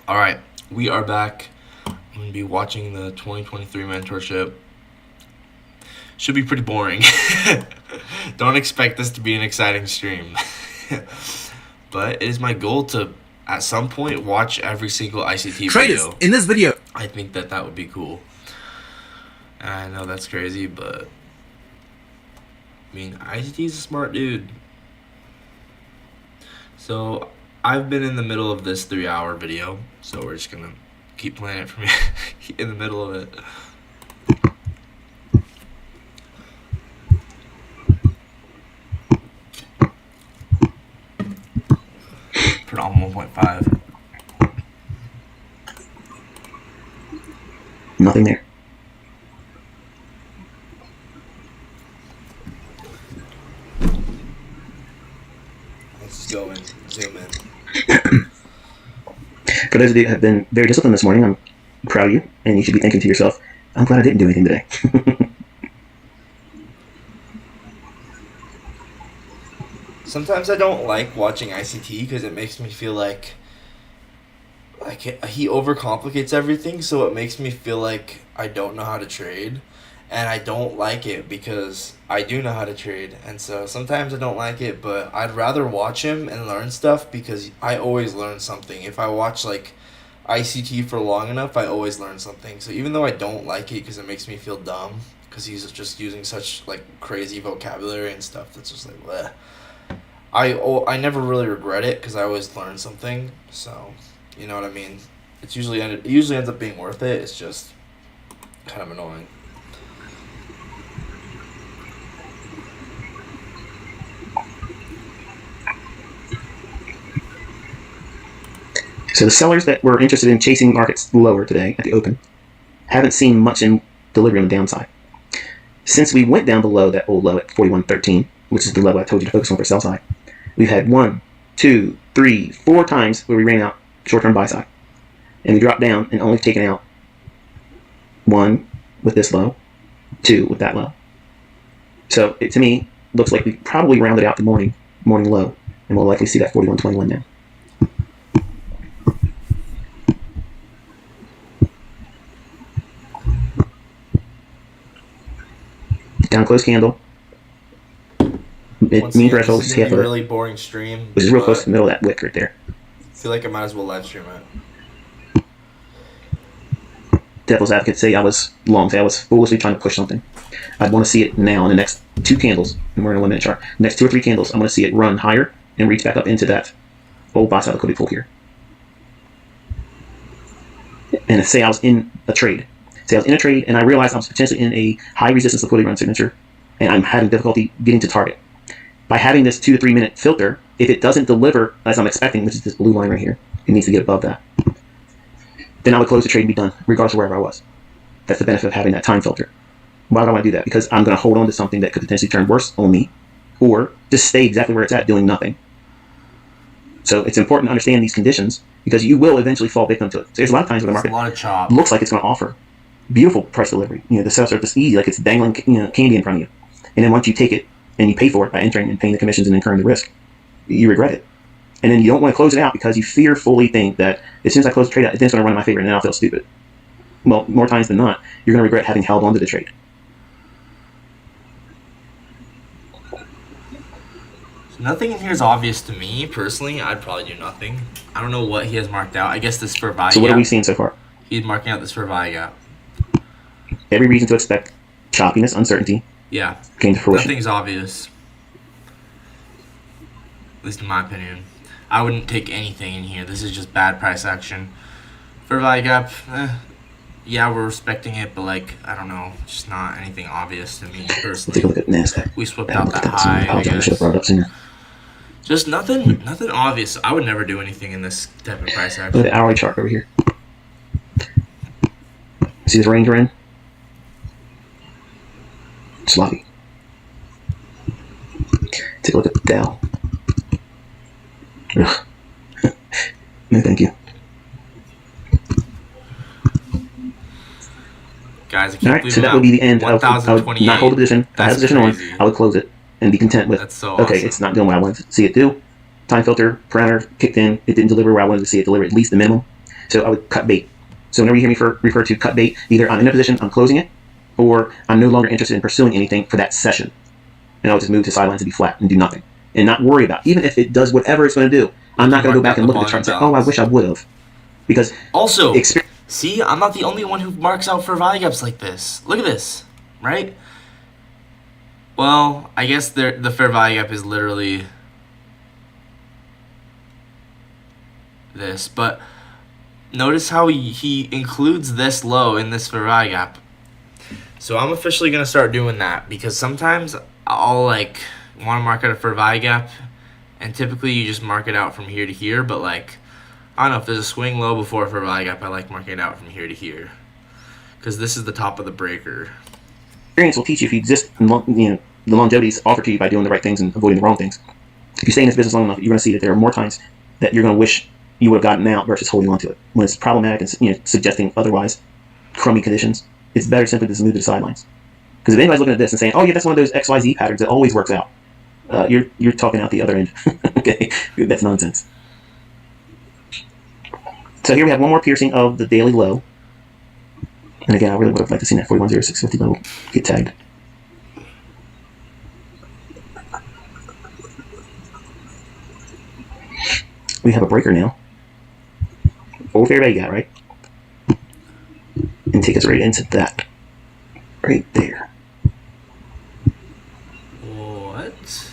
All right, we are back. I'm going to be watching the 2023 mentorship. Should be pretty boring. Don't expect this to be an exciting stream. But it is my goal to, at some point, watch every single ICT Traders, video. in this video, I think that would be cool. And I know that's crazy, but I mean, ICT is a smart dude. So I've been in the middle of this 3-hour video, so we're just gonna keep playing it from in the middle of it. Put on 1.5. Nothing there. Let's go and zoom in. For those of you who have been very disciplined this morning, I'm proud of you, and you should be thinking to yourself, I'm glad I didn't do anything today. Sometimes I don't like watching ICT because it makes me feel like he overcomplicates everything, so it makes me feel like I don't know how to trade, and I don't like it because I do know how to trade, and so sometimes I don't like it, but I'd rather watch him and learn stuff because I always learn something. If I watch like ICT for long enough, I always learn something. So even though I don't like it because it makes me feel dumb because he's just using such like crazy vocabulary and stuff that's just like bleh. I never really regret it because I always learn something. So, you know what I mean. It usually ends up being worth it. It's just kind of annoying. So the sellers that were interested in chasing markets lower today at the open haven't seen much in delivery on the downside. Since we went down below that old low at 41.13, which is the level I told you to focus on for sell side, we've had 1, 2, 3, 4 times where we ran out short-term buy side. And we dropped down and only taken out 1 with this low, 2 with that low. So it, to me, looks like we probably rounded out the morning low, and we'll likely see that 41.21 now. Down close candle. Once Mean again, threshold this is is gonna half be a of it, really boring stream, which is real but close to the middle of that wick right there. I feel like I might as well live stream it. Devil's advocate say I was long, say I was foolishly trying to push something. I'd want to see it now in the next 2 candles, and we're in a 1-minute chart. Next 2 or 3 candles, I'm going to see it run higher and reach back up into that old buy side liquidity pool here. And say I was in a trade. Say I was in a trade, and I realized I was potentially in a high resistance liquidity run signature, and I'm having difficulty getting to target. By having this 2 to 3 minute filter, if it doesn't deliver as I'm expecting, which is this blue line right here, it needs to get above that. Then I would close the trade and be done, regardless of wherever I was. That's the benefit of having that time filter. Why would I want to do that? Because I'm going to hold on to something that could potentially turn worse on me, or just stay exactly where it's at, doing nothing. So it's important to understand these conditions, because you will eventually fall victim to it. So there's a lot of times where the market a lot of chop. looks like it's going to offer beautiful price delivery. The setups are just easy, like it's dangling candy in front of you. And then once you take it and you pay for it by entering and paying the commissions and incurring the risk, you regret it. And then you don't want to close it out because you fearfully think that as soon as I close the trade out, then it's going to run in my favor and then I'll feel stupid. Well, more times than not, you're going to regret having held on to the trade. Nothing in here is obvious to me, personally. I'd probably do nothing. I don't know what he has marked out. I guess this for buy So what gap. are we seeing so far? He's marking out this for buy gap. Every reason to expect choppiness, uncertainty Yeah. came to fruition. Nothing's obvious. At least in my opinion. I wouldn't take anything in here. This is just bad price action. For buy gap, yeah, we're respecting it, but like, I don't know. Just not anything obvious to me, Let's personally. take a look at NASDAQ. We swept Yeah, out look at that that. high, I I should have guess. brought it up sooner. Just nothing obvious. I would never do anything in this type of price Look at action. the hourly chart over here. See this range we're in? Sloppy. Take a look at the Dow. Ugh. No, thank you. Guys, I can't All right, believe so that would be the end. I would not 1,028. hold a position. If I had a That's position on, crazy. I would close it and be content with, That's so okay, awesome. it's not doing what I wanted to see it do. Time filter, parameter kicked in. It didn't deliver where I wanted to see it deliver, at least the minimum. So I would cut bait. So whenever you hear me refer to cut bait, either I'm in a position, I'm closing it, or I'm no longer interested in pursuing anything for that session. And I'll just move to sidelines and be flat and do nothing. And not worry about, even if it does whatever it's going to do, I'm not going to go back and look at the chart and say, oh, I wish I would have. Because also, see, I'm not the only one who marks out fair value gaps like this. Look at this, right? Well, I guess the fair value gap is literally this, but notice how he includes this low in this fair value gap. So I'm officially going to start doing that, because sometimes I'll like want to mark out a fair value gap, and typically you just mark it out from here to here, but like, I don't know, if there's a swing low before a fair value gap, I like marking it out from here to here, because this is the top of the breaker. Experience will teach you if you just, the longevity is offered to you by doing the right things and avoiding the wrong things. If you stay in this business long enough, you're going to see that there are more times that you're going to wish you would have gotten out versus holding on to it. When it's problematic and suggesting otherwise crummy conditions, it's better simply to move to the sidelines. Because if anybody's looking at this and saying, "Oh yeah, that's one of those XYZ patterns that always works out," you're talking out the other end. Okay, that's nonsense. So here we have one more piercing of the daily low. And again, I really would have liked to see that 41.0650 level get tagged. We have a breaker now. Old fair value gap, right? And take us right into that. Right there. What?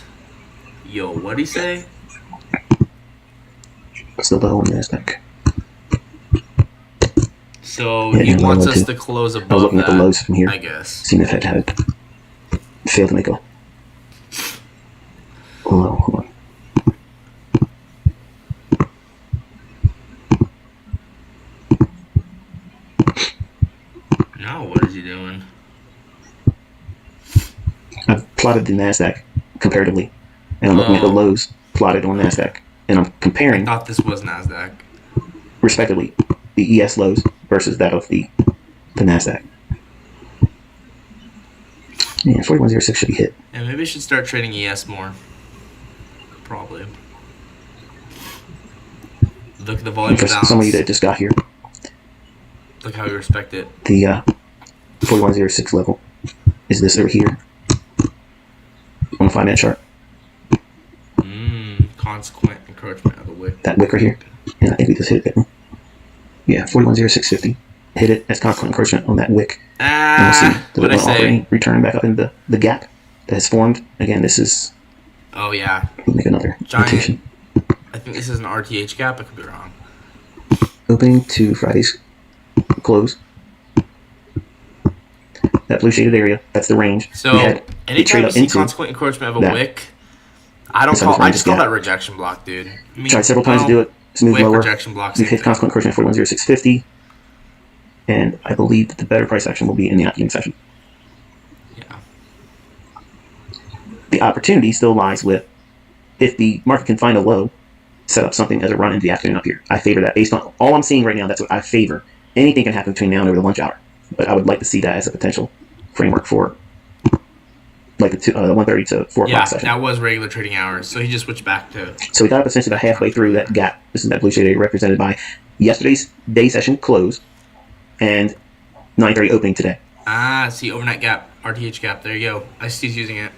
Yo, what'd he say? That's the low on the NASDAQ. So he wants us to close above that. I was looking at the lows from here, I guess. Seeing if it had failed to make a low. Hold on. No, what is he doing? I've plotted the NASDAQ comparatively, and I'm looking at the lows plotted on NASDAQ, and I'm comparing. I thought this was NASDAQ. Respectively, the ES lows versus that of the NASDAQ. Yeah, 41.06 should be hit. Yeah, maybe I should start trading ES more. Probably. Look at the volume for balance. Some of you that just got here. Look how we respect it. The 41.06 level is this over here on the 5-minute chart. Consequent encroachment of the wick. That wick right here. And I think we just hit it. Yeah, 41.0650. Hit it as consequent encroachment on that wick. And we'll see the what'd I say? Return back up in the gap that has formed. Again, this is. Oh yeah. We'll make another notation. I think this is an RTH gap. I could be wrong. Opening to Friday's close. That blue shaded area, that's the range. So anytime you see consequent encroachment of a wick, I just call that rejection block, dude. I mean, tried several times to do it. It's moved lower. Rejection block. We've hit consequent encroachment 41.0650, and I believe that the better price action will be in the afternoon session. Yeah. The opportunity still lies with if the market can find a low, set up something as a run into the afternoon up here. I favor that based on all I'm seeing right now. That's what I favor. Anything can happen between now and over the lunch hour, but I would like to see that as a potential framework for like the 1:30 to 4 o'clock session. Yeah, that was regular trading hours, so he just switched back to. So we got up essentially about halfway through that gap. This is that blue shade area represented by yesterday's day session close and 9:30 opening today. See, overnight gap, RTH gap. There you go. ICT's using it.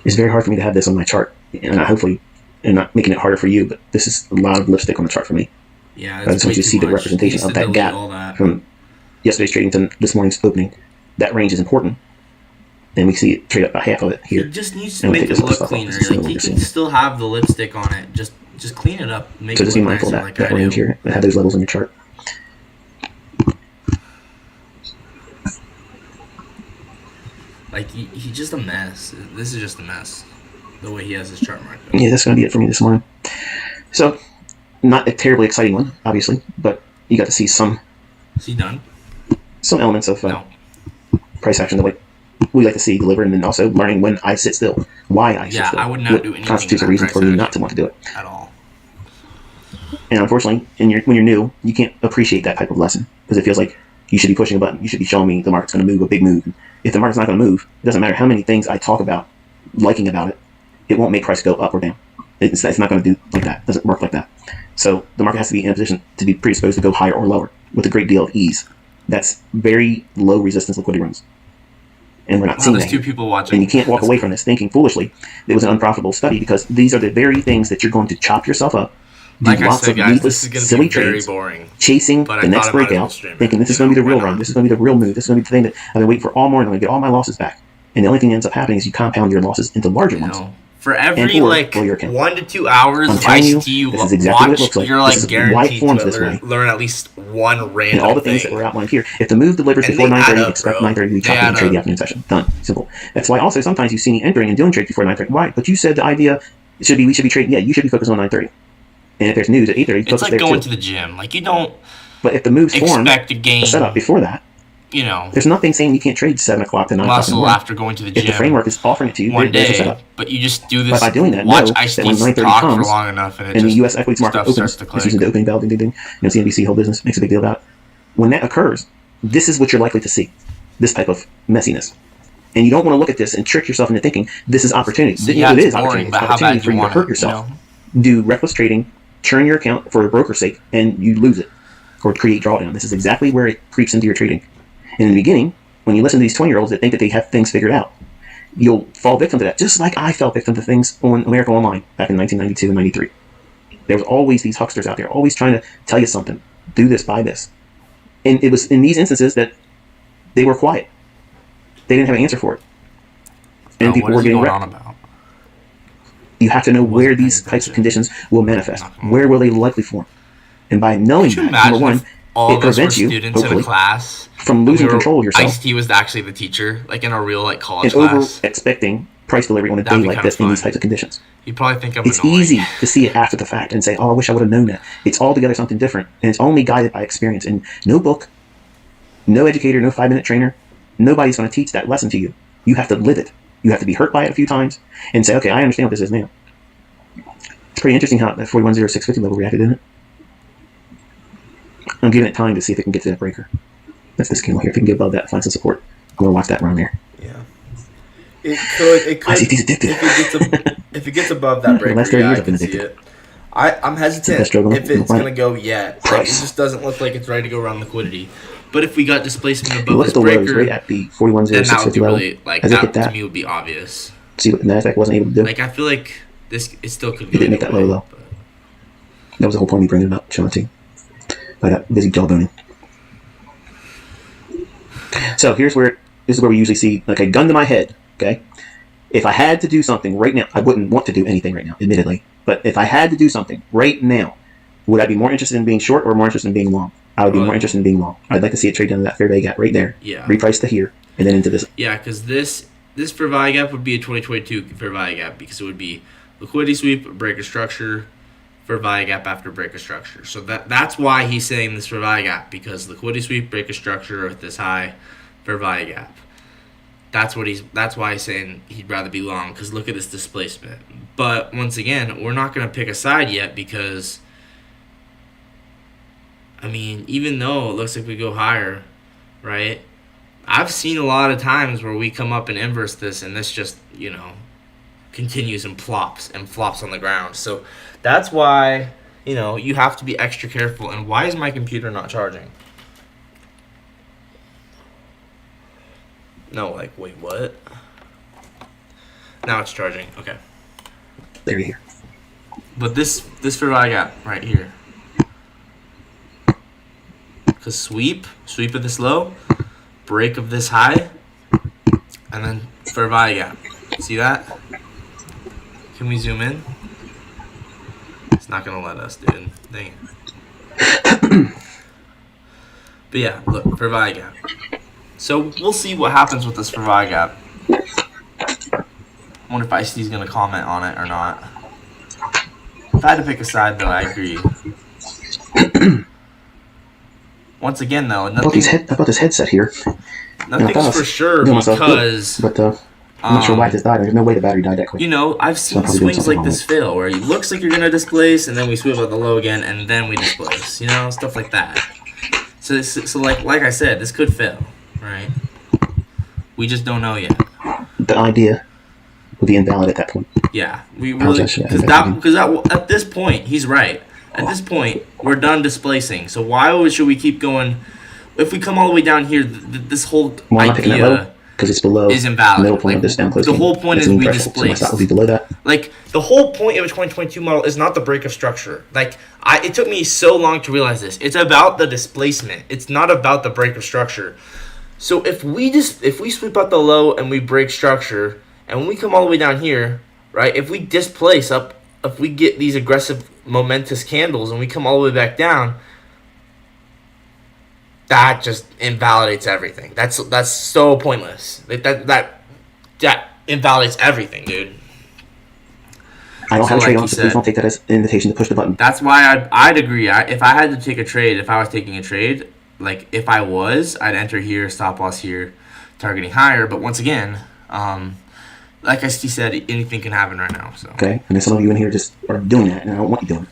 It's very hard for me to have this on my chart, and hopefully, and not making it harder for you, but this is a lot of lipstick on the chart for me. Yeah, I just want you to see the representation of that gap from yesterday's trading to this morning's opening. That range is important, and we see it trade up about half of it here. It just needs to make it look cleaner. Like he can still have the lipstick on it. Just clean it up. Make so it just be mindful of that range here that have those levels on your chart. Like, he's just a mess. This is just a mess. The way he has his chart marked up. Yeah, that's going to be it for me this morning. So, not a terribly exciting one, obviously, but you got to see some... Is he done? Some elements of price action the way we like to see delivered, and then also learning when I sit still, why I sit still. Yeah, I would not do anything. Constitutes a reason for you not to want to do it. At all. And unfortunately, when you're new, you can't appreciate that type of lesson, because it feels like You should be pushing a button. You should be showing me the market's going to move a big move. If the market's not going to move, it doesn't matter how many things I talk about, liking about it, it won't make price go up or down. It's not going to do like that. It doesn't work like that. So the market has to be in a position to be predisposed to go higher or lower with a great deal of ease. That's very low resistance liquidity runs. And we're not seeing that. There's 2 people watching. And you can't walk away from this thinking foolishly it was an unprofitable study, because these are the very things that you're going to chop yourself up, do Like I lots said, of guys, needless, this is going to silly be very trades, boring. chasing But the I next thought I might as well breakout, stream it. thinking this is going to be the real run, this is going to be the real move, this is going to be the thing that I've been waiting for all morning, I'm going to get all my losses back. And the only thing that ends up happening is you compound your losses into larger ones. For every or like your account. 1 to 2 hours I'm of telling you, ICT you this is exactly what it watch, looks like. you're This like is why it guaranteed forms to this way. learn at least one random And all the things thing. that were outlined here. If the move delivers And before they add 9:30, up, expect bro. 9:30 to be They chopping add and trade the up. afternoon session. Done. Simple. That's why also sometimes you see me entering and doing trades before 9:30. Why? But you said the idea we should be trading. Yeah, you should be focused on 9:30. And if there's news at 8:30, It's focus like there going too. to the gym. Like, you don't But if the moves form expect to gain, the setup before that, you know, there's nothing saying you can't trade 7 o'clock to 9 o'clock in the muscle morning. after going to the If the gym framework is offering it to you, one there's a day. setup. But you just do this. But by doing that, watch know ICT that when 9:30 talk comes, for long enough, and it and just the U.S. equities market stuff opens, starts to it's click. using the opening bell, ding, ding, ding. CNBC whole business makes a big deal about it. When that occurs, this is what you're likely to see, this type of messiness. And you don't want to look at this and trick yourself into thinking this is opportunity. So, yeah, it it's is boring, opportunity. It's but how opportunity bad for you you to want hurt it, yourself, do reckless trading, churn your account for a broker's sake, and you lose it, or create drawdown. This is exactly where it creeps into your trading. And in the beginning, when you listen to these 20-year-olds that think that they have things figured out, you'll fall victim to that, just like I fell victim to things on America Online back in 1992 and 93. There was always these hucksters out there, always trying to tell you something. Do this, buy this. And it was in these instances that they were quiet. They didn't have an answer for it. And people were getting wrecked. About? You have to know where these types of conditions will manifest. Where will they likely form? And by knowing that, number one, all it prevents you, students in a hopefully, class from losing control of yourself. ICT was actually the teacher, like in a real like college and class. over expecting price delivery on a day like this in these types of conditions. You probably think I'm It's annoying. easy to see it after the fact and say, oh, I wish I would have known that. It's altogether something different. And it's only guided by experience. And no book, no educator, no 5-minute trainer, nobody's going to teach that lesson to you. You have to live it. You have to be hurt by it a few times and say, okay, I understand what this is now. It's pretty interesting how that 410650 level reacted, isn't it? I'm giving it time to see if it can get to that breaker. That's this candle here. If it can get above that, find some support. I'm going to watch that run there. Yeah. It could. ICT's addictive. If it gets above that breaker, last 30 yeah, years I I've been can see addicted. it. I'm hesitant Best drug on if the it's planet. going to go yet. Like, it Price. just doesn't look like it's ready to go around liquidity. But if we got displacement above Look this at the lows breaker, right at the then that would 410650 be level. really, like, As it hit that to that, me would be obvious. see what the NASDAQ wasn't able to do. Like, I feel like it still could It go didn't make that either low, way, though. but- That was the whole point of me bringing it up, showing it to you. I got busy jawboning. So this is where we usually see, like, a gun to my head, okay? If I had to do something right now, I wouldn't want to do anything right now, admittedly. But if I had to do something right now, would I be more interested in being short or more interested in being long? I would be more interested in being long. I'd like to see it trade down to that fair value gap right there. Yeah. Reprice to here, and then into this. Yeah, because this fair value gap would be a 2022 fair value gap because it would be liquidity sweep, breaker structure, fair value gap after breaker structure. So that's why he's saying this fair value gap, because liquidity sweep, breaker structure at this high fair value gap. That's why he's saying he'd rather be long, because look at this displacement. But once again, we're not going to pick a side yet because, I mean, even though it looks like we go higher, right? I've seen a lot of times where we come up and inverse this, and this just, continues and flops on the ground. So that's why, you have to be extra careful. And why is my computer not charging? No, wait, what? Now it's charging. Okay. There you go. But this fair value gap right here. Because sweep of this low, break of this high, and then fair value gap. See that? Can we zoom in? It's not going to let us, dude. Dang it. But yeah, look, fair value gap. So we'll see what happens with this fair value gap. I wonder if ICT is going to comment on it or not. If I had to pick a side, though, I agree. Once again, though, nothing. How about this headset here? Nothing's for sure because. But I'm not sure why this died. There's no way the battery died that quick. I've seen swings like this fail, where it looks like you're gonna displace, and then we sweep out the low again, and then we displace. Stuff like that. So like I said, this could fail, right? We just don't know yet. The idea would be invalid at that point. Yeah, we really Apologize for that. because at this point he's right. At this point, we're done displacing. So why should we keep going? If we come all the way down here, this whole Well, I'm not picking that low idea because it's below is the invalid. middle point of this down close. The whole point It's is a mean we threshold, so my displaced. stock would be below that. Like the whole point of a 2022 model is not the break of structure. Like it took me so long to realize this. It's about the displacement. It's not about the break of structure. So if we sweep out the low and we break structure, and when we come all the way down here, right? If we displace up, if we get these aggressive momentous candles and we come all the way back down, that just invalidates everything. That's so pointless. That invalidates everything, dude. I don't have a like trade you on, so said, please don't take that as an invitation to push the button. That's why I'd agree. If I had to take a trade, if I was taking a trade, like if I was, I'd enter here, stop loss here, targeting higher. But once again, like I said, anything can happen right now. So Okay, and then some of you in here just are doing that, and I don't want you doing it.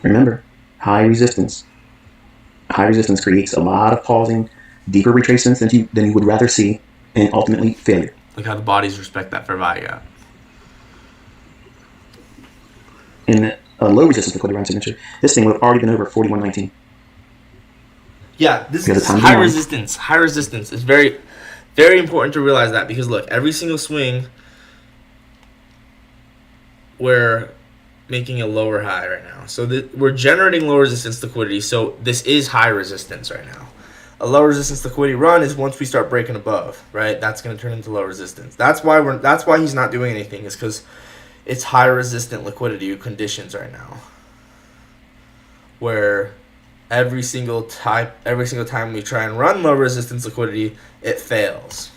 Remember, high resistance. High resistance creates a lot of pausing, deeper retracements than you would rather see, and ultimately failure. look how the bodies respect that fair value gap. In a low resistance liquidity round signature, this thing would have already been over 41.19. Yeah, this Because is it's time to high run. resistance. High resistance is very, very important to realize that, because look, every single swing, we're making a lower high right now. So we're generating low resistance liquidity. So this is high resistance right now. A low resistance liquidity run is once we start breaking above, right? That's going to turn into low resistance. That's why he's not doing anything, is because it's high resistant liquidity conditions right now, where every single time we try and run low resistance liquidity, it fails.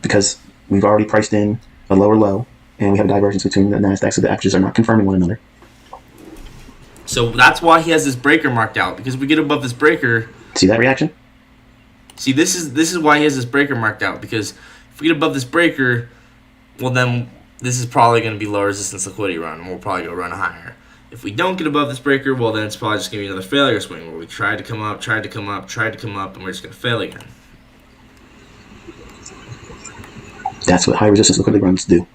Because we've already priced in a lower low, and we have a divergence between the NASDAQ, so the averages are not confirming one another. So that's why he has this breaker marked out, because if we get above this breaker, See that reaction? see, this is why he has this breaker marked out, because if we get above this breaker, well then this is probably going to be low resistance liquidity run, and we'll probably go run higher. If we don't get above this breaker, well then it's probably just going to be another failure swing where we tried to come up, and we're just going to fail again. That's what high resistance liquidity runs do.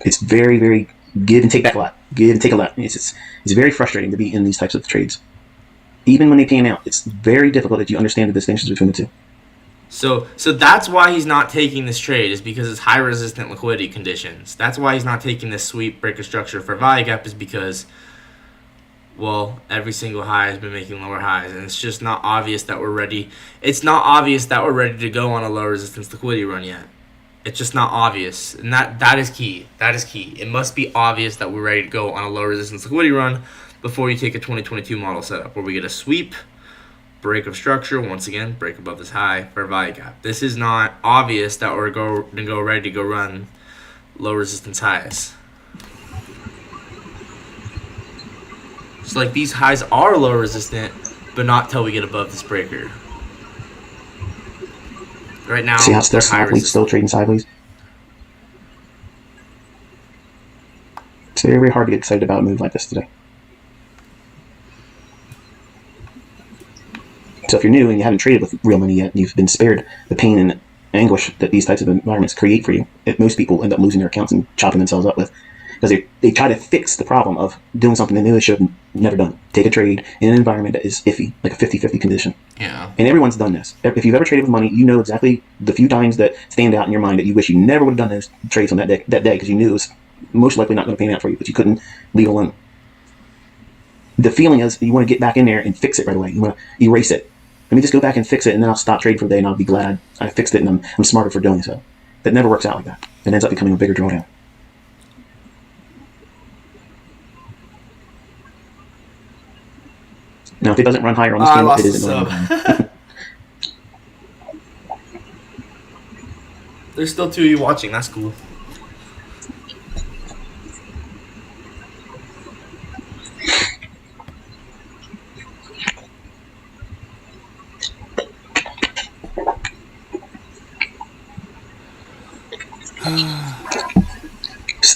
It's very, very give and take back a lot. Give and take a lot. It's very frustrating to be in these types of trades. Even when they pan out, it's very difficult that you understand the distinctions between the two. So that's why he's not taking this trade, is because it's high resistant liquidity conditions. That's why he's not taking this sweep breaker structure for value gap, is because, well, every single high has been making lower highs, and it's just not obvious that we're ready. It's not obvious that we're ready to go on a low resistance liquidity run yet. It's just not obvious, and that is key. That is key. It must be obvious that we're ready to go on a low resistance liquidity run before you take a 2022 model setup, where we get a sweep, break of structure, once again, break above this high, fair value gap. This is not obvious that we're ready to go run low resistance highs. So like these highs are low resistant, but not till we get above this breaker. Right now, See how it's still they're high sideways, resistance. still trading sideways? It's very, very hard to get excited about a move like this today. So if you're new and you haven't traded with real money yet, and you've been spared the pain and anguish that these types of environments create for you, most people end up losing their accounts and chopping themselves up with, because they try to fix the problem of doing something they knew they should have never done. Take a trade in an environment that is iffy, like a 50-50 condition. Yeah. And everyone's done this. If you've ever traded with money, you know exactly the few times that stand out in your mind that you wish you never would have done those trades on that day because you knew it was most likely not going to pan out for you, but you couldn't leave it alone. The feeling is you want to get back in there and fix it right away. You want to erase it. Let me just go back and fix it, and then I'll stop trading for the day, and I'll be glad I fixed it, and I'm smarter for doing so. That never works out like that. It ends up becoming a bigger drawdown. Now, if it doesn't run higher on this I candle, lost it the isn't going sub. to run. There's still two of you watching. That's cool.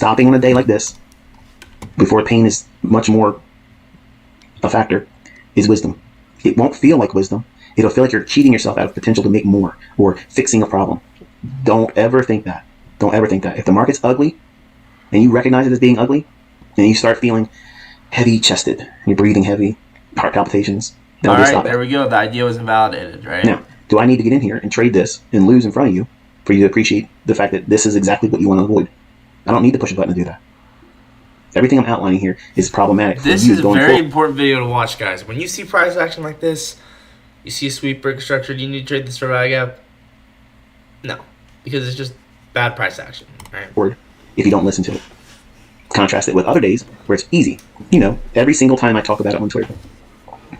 stopping on a day like this, before pain is much more a factor, is wisdom. It won't feel like wisdom. It'll feel like you're cheating yourself out of potential to make more or fixing a problem. Don't ever think that. Don't ever think that. If the market's ugly and you recognize it as being ugly, and you start feeling heavy chested, you're breathing heavy, heart palpitations, all right, there we go. The idea was invalidated, right? Now, do I need to get in here and trade this and lose in front of you for you to appreciate the fact that this is exactly what you want to avoid? I don't need to push a button to do that. Everything I'm outlining here is problematic for This you is a going very forward. important video to watch, guys. When you see price action like this, you see a sweep break structure, do you need to trade this for value gap? No, because it's just bad price action, right? If you don't listen to it. Contrast it with other days where it's easy. You know, every single time I talk about it on Twitter.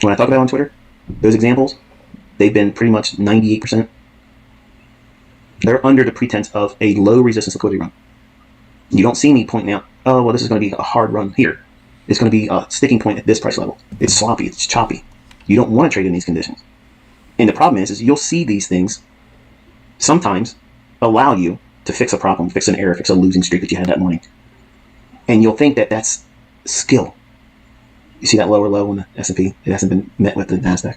When I talk about it on Twitter, those examples, they've been pretty much 98%. They're under the pretense of a low resistance liquidity run. You don't see me pointing out, oh, well, this is going to be a hard run here. It's going to be a sticking point at this price level. It's sloppy. It's choppy. You don't want to trade in these conditions. And the problem is you'll see these things sometimes allow you to fix a problem, fix an error, fix a losing streak that you had that morning. And you'll think that that's skill. You see that lower low on the S&P? It hasn't been met with the NASDAQ.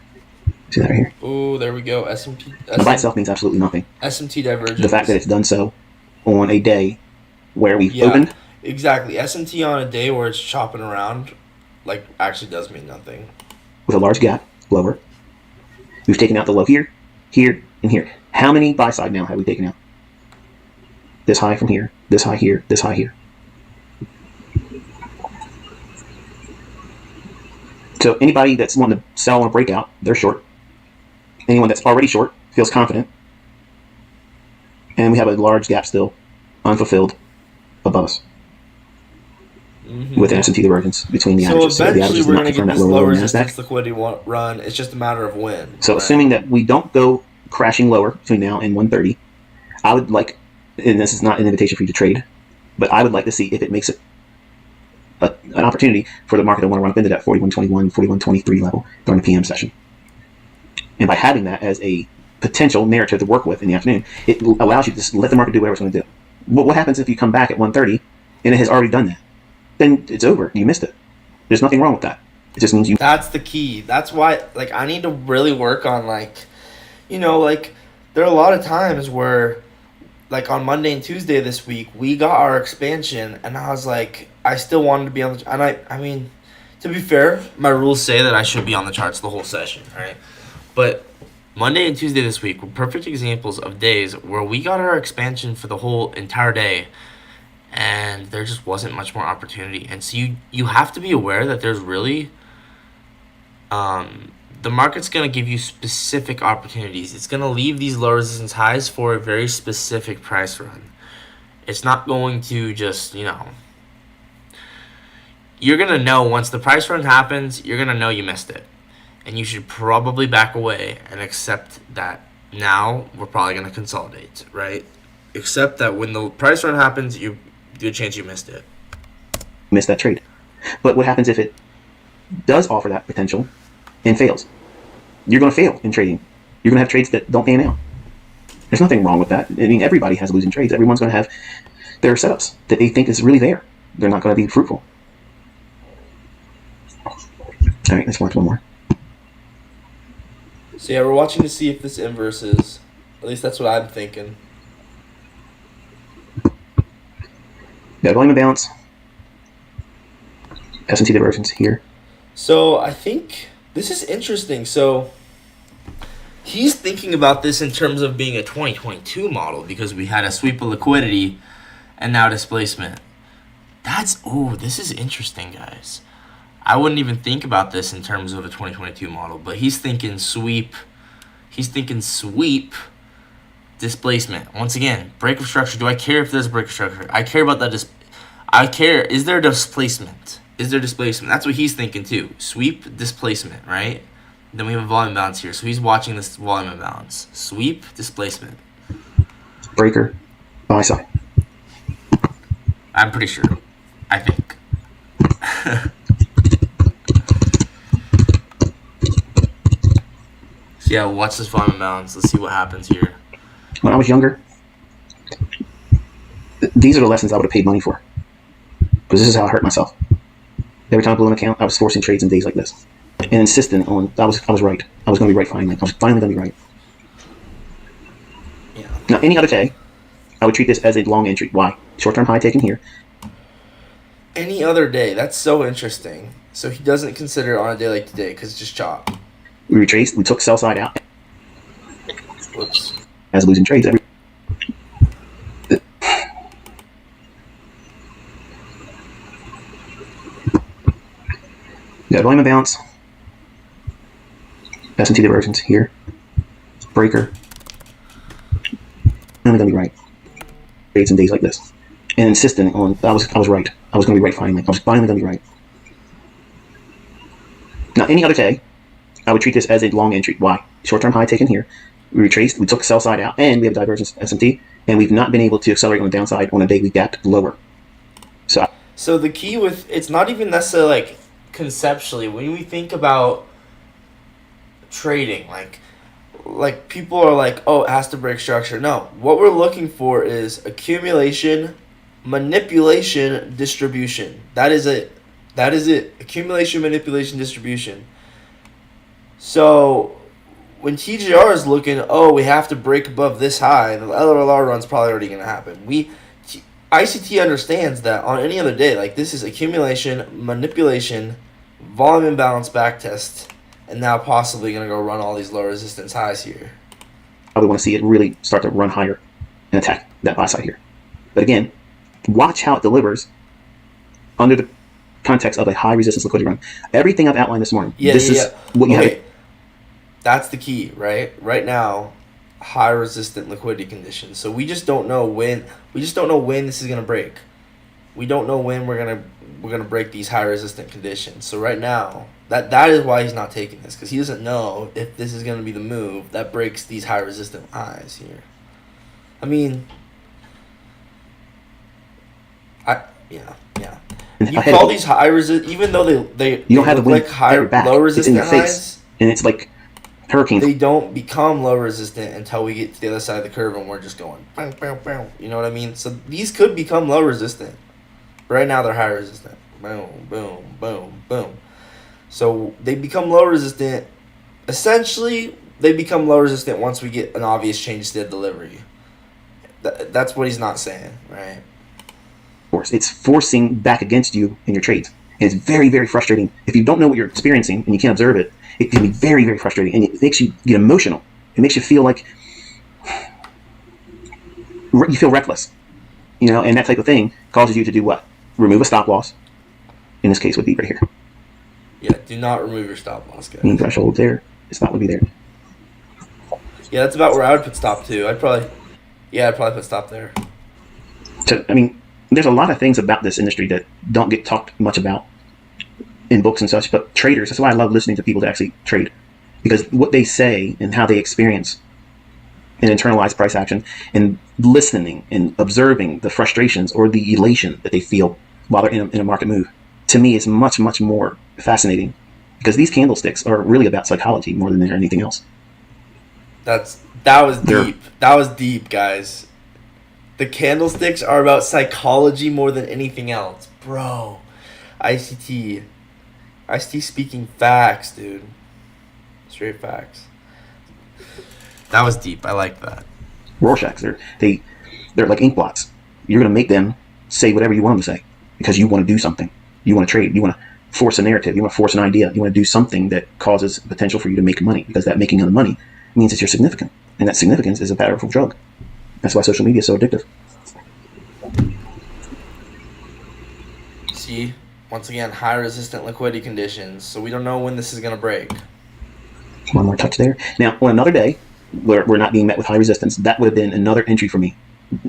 See that right here? Oh, there we go. S&P. By itself means absolutely nothing. S&P divergence. The fact that it's done so on a day where we've opened. Exactly. S&T on a day where it's chopping around, like, actually does mean nothing. With a large gap, lower. We've taken out the low here, here, and here. How many buy side now have we taken out? This high from here, this high here, this high here. So anybody that's wanting to sell on a breakout, they're short. Anyone that's already short feels confident. And we have a large gap still, unfulfilled, above us. Mm-hmm. With an S&T divergence between the averages. So eventually the we're going to get this lower resistance liquidity run. It's just a matter of when. So assuming that we don't go crashing lower between now and 130, I would like, and this is not an invitation for you to trade, but I would like to see if it makes it an opportunity for the market to want to run up into that 41.21, 41.23 level during the PM session. And by having that as a potential narrative to work with in the afternoon, it allows you to just let the market do whatever it's going to do. But what happens if you come back at 130 and it has already done that? Then it's over. You missed it. There's nothing wrong with that. It just means you... That's the key. That's why, like, I need to really work on, like, you know, like, there are a lot of times where, like, on Monday and Tuesday this week, we got our expansion, and I was like, I still wanted to be on the... And I mean, to be fair, my rules say that I should be on the charts the whole session, right? But Monday and Tuesday this week were perfect examples of days where we got our expansion for the whole entire day, and there just wasn't much more opportunity. And so you have to be aware that there's really the market's going to give you specific opportunities. It's going to leave these low resistance highs for a very specific price run. It's not going to just, you know, you're going to know once the price run happens, you're going to know you missed it. And you should probably back away and accept that now we're probably going to consolidate, right? Accept that when the price run happens, you good chance you missed it. Missed that trade. But what happens if it does offer that potential and fails? You're going to fail in trading. You're going to have trades that don't pan out. There's nothing wrong with that. I mean, everybody has losing trades. Everyone's going to have their setups that they think is really there. They're not going to be fruitful. All right, let's watch one more. So yeah, we're watching to see if this inverses. At least that's what I'm thinking. Got volume imbalance. S&T divergence here. So I think this is interesting. So he's thinking about this in terms of being a 2022 model because we had a sweep of liquidity and now displacement. This is interesting, guys. I wouldn't even think about this in terms of a 2022 model, but he's thinking sweep. He's thinking sweep displacement. Once again, break of structure. Do I care if there's a break of structure? I care about that. I care. Is there displacement? Is there displacement? That's what he's thinking too. Sweep displacement, right? Then we have a volume imbalance here. So he's watching this volume imbalance. Sweep displacement. Breaker. Buy side. I'm pretty sure. I think. So yeah, watch this volume imbalance. Let's see what happens here. When I was younger, these are the lessons I would have paid money for. because this is how I hurt myself. Every time I blew an account, I was forcing trades in days like this, and insisting on I was right. I was going to be right finally. I was finally going to be right. Yeah. Now, any other day, I would treat this as a long entry. Why? Short-term high taken here. Any other day. That's so interesting. So he doesn't consider it on a day like today because it's just chop. We retraced. We took sell side out Whoops. as losing trades. We got volume and bounce. S&T divergence here. Breaker. I'm gonna be right. Trades in days like this, and insisting on I was right. I was gonna be right finally. I was finally gonna be right. Now, any other day, I would treat this as a long entry. Why? Short-term high taken here. We retraced. We took sell side out, and we have divergence S&T, and we've not been able to accelerate on the downside on a day we gapped lower. So the key with it's not even necessarily like conceptually when we think about trading, like people are like, oh, it has to break structure. No, what we're looking for is accumulation, manipulation, distribution. That is it. Accumulation, manipulation, distribution. So when TGR is looking, oh, we have to break above this high, the LRLR run's probably already going to happen. ICT understands that on any other day, like this is accumulation, manipulation, volume imbalance backtest, and now possibly going to go run all these low resistance highs here. I would want to see it really start to run higher and attack that buy side here. But again, watch how it delivers under the context of a high resistance liquidity run. Everything I've outlined this morning. This is what you have. That's the key, right? Right now, high resistant liquidity conditions. So we just don't know when. We just don't know when this is gonna break. We don't know when we're gonna break these high resistant conditions. So right now, that is why he's not taking this, because he doesn't know if this is gonna be the move that breaks these high resistant highs here. I mean, yeah. You call these high resist, even though they you don't have look the like high low resistant it's in your highs. face, and it's like hurricanes. They don't become low resistant until we get to the other side of the curve and we're just going bam, bam, bam. You know what I mean? So these could become low resistant. But right now they're high resistant. Boom, boom, boom, boom. So they become low resistant. Essentially, they become low resistant once we get an obvious change to the delivery. That's what he's not saying, right? It's forcing back against you in your trades. And it's very, very frustrating. If you don't know what you're experiencing and you can't observe it, it can be very, very frustrating. And it makes you get emotional. It makes you feel like you feel reckless. You know, and that type of thing causes you to do what? Remove a stop loss. In this case, would be right here. Yeah, do not remove your stop loss, guys. Mean threshold there. The stop would be there. Yeah, that's about where I would put stop too. I'd probably put stop there. So, I mean, there's a lot of things about this industry that don't get talked much about in books and such, but traders, that's why I love listening to people that actually trade, because what they say and how they experience and internalize price action, and listening and observing the frustrations or the elation that they feel while they're in a market move, to me is much, much more fascinating, because these candlesticks are really about psychology more than they're anything else. That was deep. That was deep, guys. The candlesticks are about psychology more than anything else. Bro, ICT speaking facts, dude. Straight facts. That was deep. I like that. Rorschachs, they're like ink blots. You're going to make them say whatever you want them to say because you want to do something. You want to trade. You want to force a narrative. You want to force an idea. You want to do something that causes potential for you to make money, because that making of the money means that you're significant. And that significance is a powerful drug. That's why social media is so addictive. See, once again, high resistant liquidity conditions. So we don't know when this is going to break. One more touch there. Now, on another day where we're not being met with high resistance, that would have been another entry for me,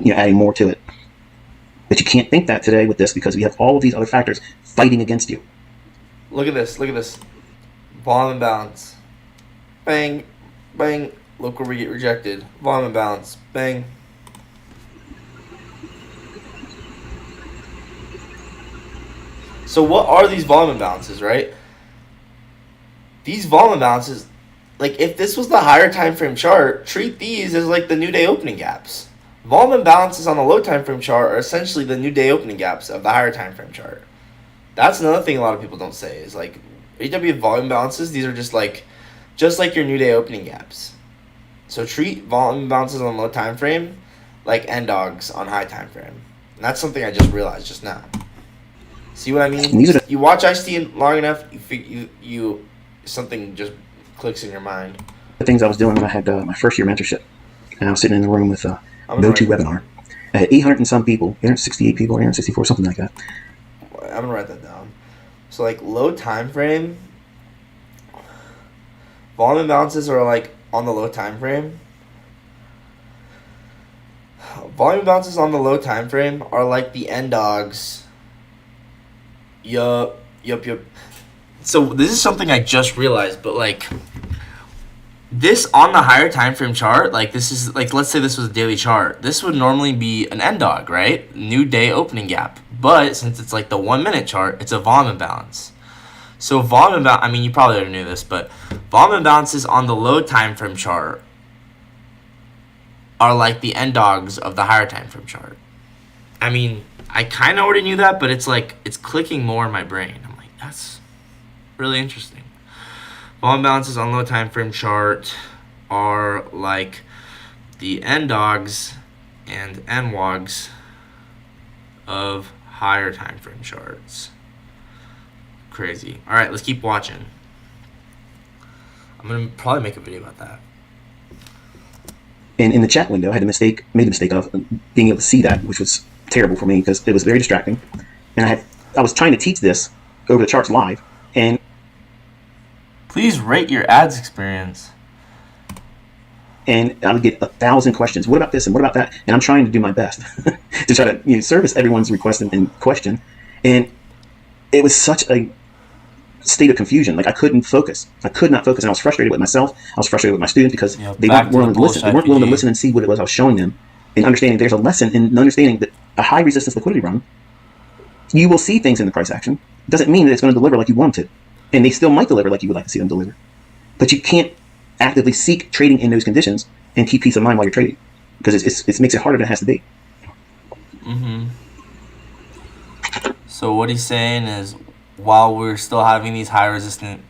adding more to it. But you can't think that today with this, because we have all of these other factors fighting against you. Look at this. Volume imbalance. Bang, bang. Look where we get rejected. Volume imbalance. Bang. So what are these volume imbalances, right? These volume imbalances, like if this was the higher time frame chart, treat these as like the new day opening gaps. Volume imbalances on the low time frame chart are essentially the new day opening gaps of the higher time frame chart. That's another thing a lot of people don't say is like AW volume balances. These are just like your new day opening gaps. So treat volume balances on low time frame like end dogs on high time frame. And that's something I just realized just now. See what I mean? You watch ICT long enough, you something just clicks in your mind. The things I was doing when I had my first year mentorship, and I was sitting in the room with go-to webinar. I had 800 and some people, 868 people, 864, something like that. I'm gonna write that down. So like low time frame, volume imbalances are like on the low time frame. Volume imbalances on the low time frame are like the end dogs. Yup. So this is something I just realized, but like this on the higher time frame chart, like this is like, let's say this was a daily chart. This would normally be an end dog, right? New day opening gap. But since it's like the 1 minute chart, it's a volume imbalance. So volume imbalance, I mean, you probably already knew this, but volume imbalances on the low time frame chart are like the end dogs of the higher time frame chart. I mean, I kind of already knew that, but it's like, it's clicking more in my brain. I'm like, that's really interesting. Volume balances on low time frame chart are like the end dogs and end wogs of higher time frame charts. Crazy. All right, let's keep watching. I'm gonna probably make a video about that. And in the chat window, I had made the mistake of being able to see that, which was terrible for me because it was very distracting. And I was trying to teach this over the charts live, and please rate your ads experience. And I would get 1,000 questions. What about this and what about that? And I'm trying to do my best to try to service everyone's request and question. And it was such a state of confusion. Like I couldn't focus. I could not focus, and I was frustrated with myself. I was frustrated with my students because they weren't willing to listen. They weren't willing to listen and see what it was I was showing them, and understanding there's a lesson in understanding that a high resistance liquidity run, you will see things in the price action. Doesn't mean that it's going to deliver like you want it, and they still might deliver like you would like to see them deliver. But you can't actively seek trading in those conditions and keep peace of mind while you're trading, because it makes it harder than it has to be. Mm-hmm. So what he's saying is, while we're still having these high resistant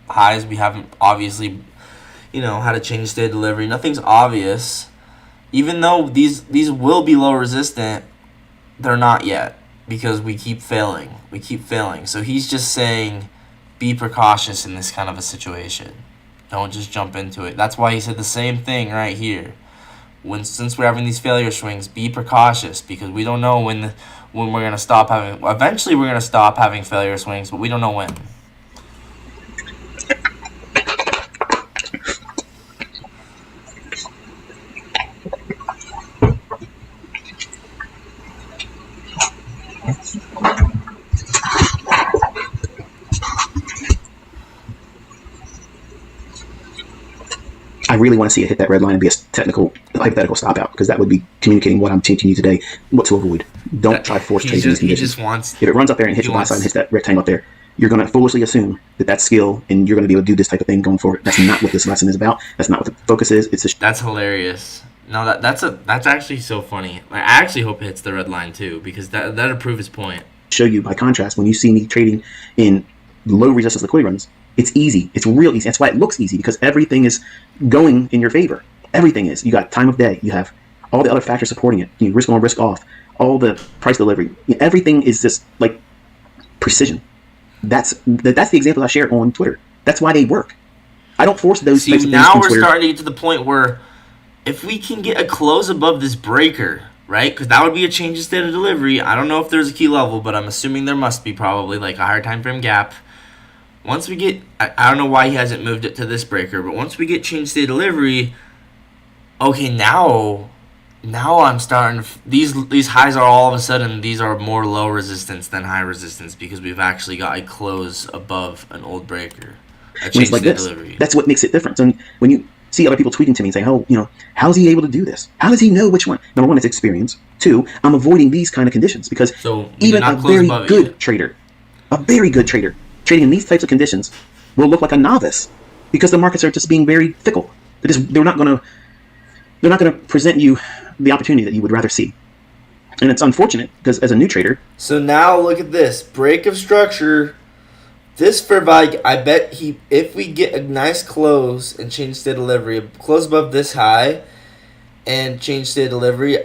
highs, we haven't obviously, how to change state of delivery. Nothing's obvious. Even though these will be low resistant, they're not yet because we keep failing. So he's just saying, be precautious in this kind of a situation. Don't just jump into it. That's why he said the same thing right here. Since we're having these failure swings, be precautious because we don't know when we're going to stop having. Eventually, we're going to stop having failure swings, but we don't know when. I really want to see it hit that red line and be a hypothetical stop out, because that would be communicating what I'm teaching you today, what to avoid. Don't try to force trade in these conditions. If it runs up there and hits the buy side and hits that rectangle up there, you're going to foolishly assume that that's skill and you're going to be able to do this type of thing going forward. That's not what this lesson is about. That's not what the focus is. That's hilarious. No, that's actually so funny. I actually hope it hits the red line too, because that'll prove his point. Show you, by contrast, when you see me trading in low resistance liquidity runs, it's easy. It's real easy. That's why it looks easy, because everything is going in your favor. Everything is. You got time of day. You have all the other factors supporting it. You risk on, risk off. All the price delivery. Everything is just like precision. That's the example I share on Twitter. That's why they work. I don't force those types of things now on we're Twitter. Starting to get to the point where if we can get a close above this breaker, right? Because that would be a change in state of delivery. I don't know if there's a key level, but I'm assuming there must be, probably like a higher time frame gap. Once we get, I don't know why he hasn't moved it to this breaker, but once we get change state delivery, okay, now I'm starting to, these highs are all of a sudden, these are more low resistance than high resistance, because we've actually got a close above an old breaker. A change like state this. delivery. That's what makes it different. And when you see other people tweeting to me and saying, "Oh, how's he able to do this? How does he know which one?" Number one, it's experience. Two, I'm avoiding these kind of conditions because even a very good trader, trading in these types of conditions will look like a novice, because the markets are just being very fickle. They're not going to They're not going to present you the opportunity that you would rather see. And it's unfortunate because as a new trader, So now look at this break of structure. This for Vig, I bet if we get a nice close and change state delivery, close above this high, and change state delivery,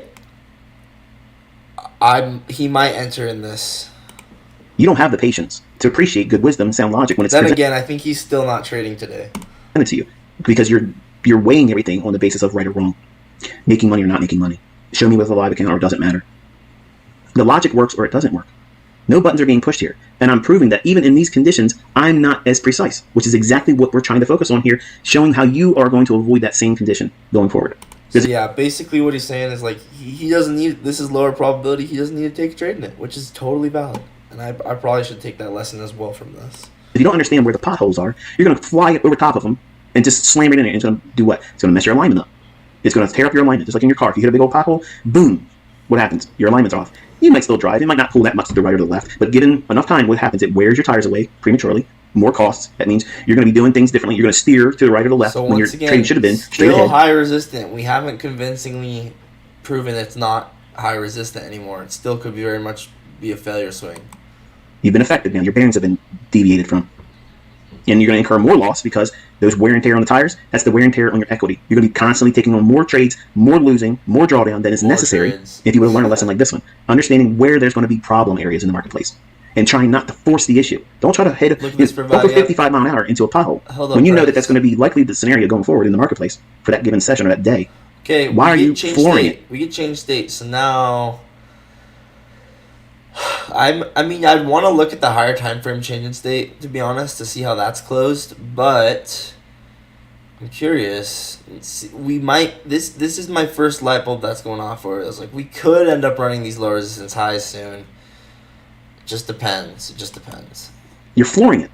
he might enter in this. you don't have the patience to appreciate good wisdom and sound logic when it's Then again, I think he's still not trading today. presented to you, because you're weighing everything on the basis of right or wrong, making money or not making money. Show me with a live account or it doesn't matter. The logic works or it doesn't work. No buttons are being pushed here. And I'm proving that even in these conditions, I'm not as precise, which is exactly what we're trying to focus on here, showing how you are going to avoid that same condition going forward. So yeah, basically what he's saying is like he doesn't need, this is lower probability, he doesn't need to take a trade in it, which is totally valid. And I probably should take that lesson as well from this. If you don't understand where the potholes are, you're going to fly over top of them and just slam it in there. And it's going to do what? It's going to mess your alignment up. It's going to tear up your alignment, just like in your car. If you hit a big old pothole, boom, what happens? Your alignment's off. You might still drive. It might not pull that much to the right or the left, but given enough time, what happens? It wears your tires away prematurely. More costs. That means you're going to be doing things differently. You're going to steer to the right or the left So when your once again, trading should have been straight still ahead. high resistant. We haven't convincingly proven it's not high resistant anymore. It still could very much be a failure swing. You've been affected now. Your bearings have been deviated from. And you're going to incur more loss because those wear and tear on the tires, that's the wear and tear on your equity. You're going to be constantly taking on more trades, more losing, more drawdown than is More necessary trades. if you were to learn a lesson like this one. Understanding where there's going to be problem areas in the marketplace and trying not to force the issue. Don't try to head Look at this over providing 55 mile an hour into a pothole Hold up, when you know that price. that's going to be likely the scenario going forward in the marketplace for that given session or that day. Okay, Why are you change flooring state. We get change state. So now, I'd want to look at the higher time frame change in state, to be honest, to see how that's closed. But I'm curious. We might. This is my first light bulb that's going off for it. It's like we could end up running these low resistance highs soon. It just depends. It just depends. You're flooring it.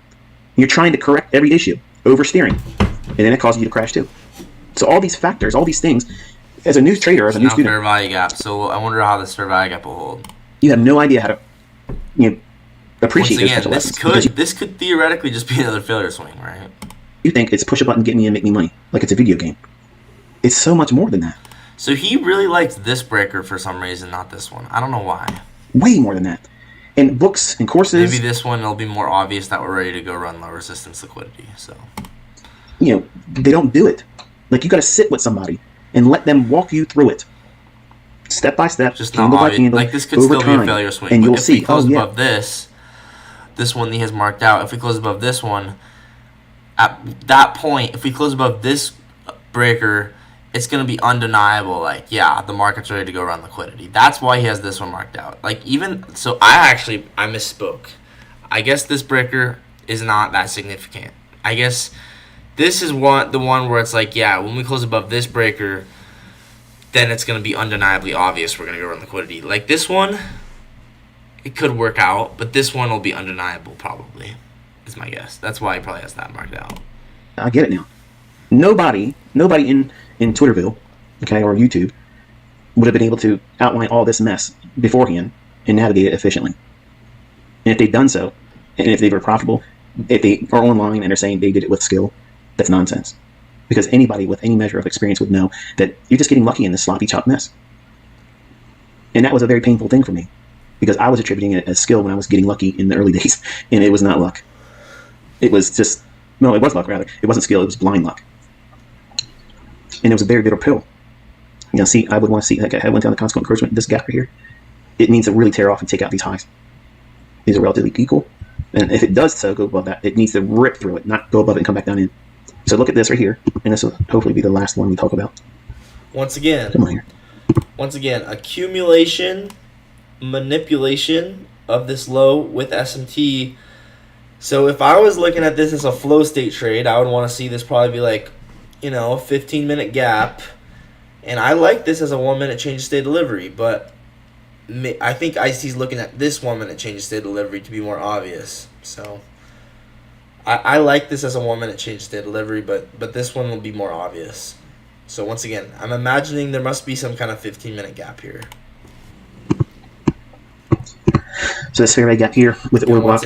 You're trying to correct every issue, oversteering, and then it causes you to crash too. So all these factors, all these things, as a new trader, as a new Now student, fair value gap. So I wonder how this fair value gap will hold. you have no idea how to appreciate Once those again, types of lessons. this could theoretically just be another failure swing, right? You think it's push a button, get me in, make me money, like it's a video game. It's so much more than that. So he really liked this breaker for some reason, not this one. I don't know why. Way more than that. In books and courses, Maybe this one it'll be more obvious that we're ready to go run low resistance liquidity. So they don't do it. Like you got to sit with somebody and let them walk you through it, step by step, just not candle by obvious. candle, Like this could over still time, be a failure swing. and But you'll if see. we close Oh yeah, above this one he has marked out. If we close above this one, at that point, if we close above this breaker, it's going to be undeniable. Like, yeah, the market's ready to go run liquidity. That's why he has this one marked out. Like, even so, I misspoke. I guess this breaker is not that significant. I guess this is the one where it's like, yeah, when we close above this breaker, then it's going to be undeniably obvious we're going to go run liquidity. Like this one, it could work out, but this one will be undeniable probably, is my guess. That's why he probably has that marked out. I get it now. Nobody in Twitterville, okay, or YouTube, would have been able to outline all this mess beforehand and navigate it efficiently. And if they'd done so, and if they were profitable, if they are online and are saying they did it with skill, that's nonsense. Because anybody with any measure of experience would know that you're just getting lucky in this sloppy chop mess. And that was a very painful thing for me, because I was attributing it as skill when I was getting lucky in the early days, and it was not luck. It was just, no, it was luck rather. It wasn't skill, it was blind luck. And it was a very bitter pill. See, I would want to see, like I went down the consequent encouragement, this gap right here, it needs to really tear off and take out these highs. These are relatively equal. And if it does so, go above that, it needs to rip through it, not go above it and come back down in. So look at this right here, and this will hopefully be the last one we talk about. Once again, Come on here. Accumulation, manipulation of this low with SMT. So if I was looking at this as a flow state trade, I would want to see this probably be like, a 15-minute gap. And I like this as a 1-minute change of state delivery, but I think IC's looking at this 1-minute change of state delivery to be more obvious. So I like this as a 1-minute change of state delivery, but this one will be more obvious. So once again, I'm imagining there must be some kind of 15-minute gap here. So this fair value gap here with the order block.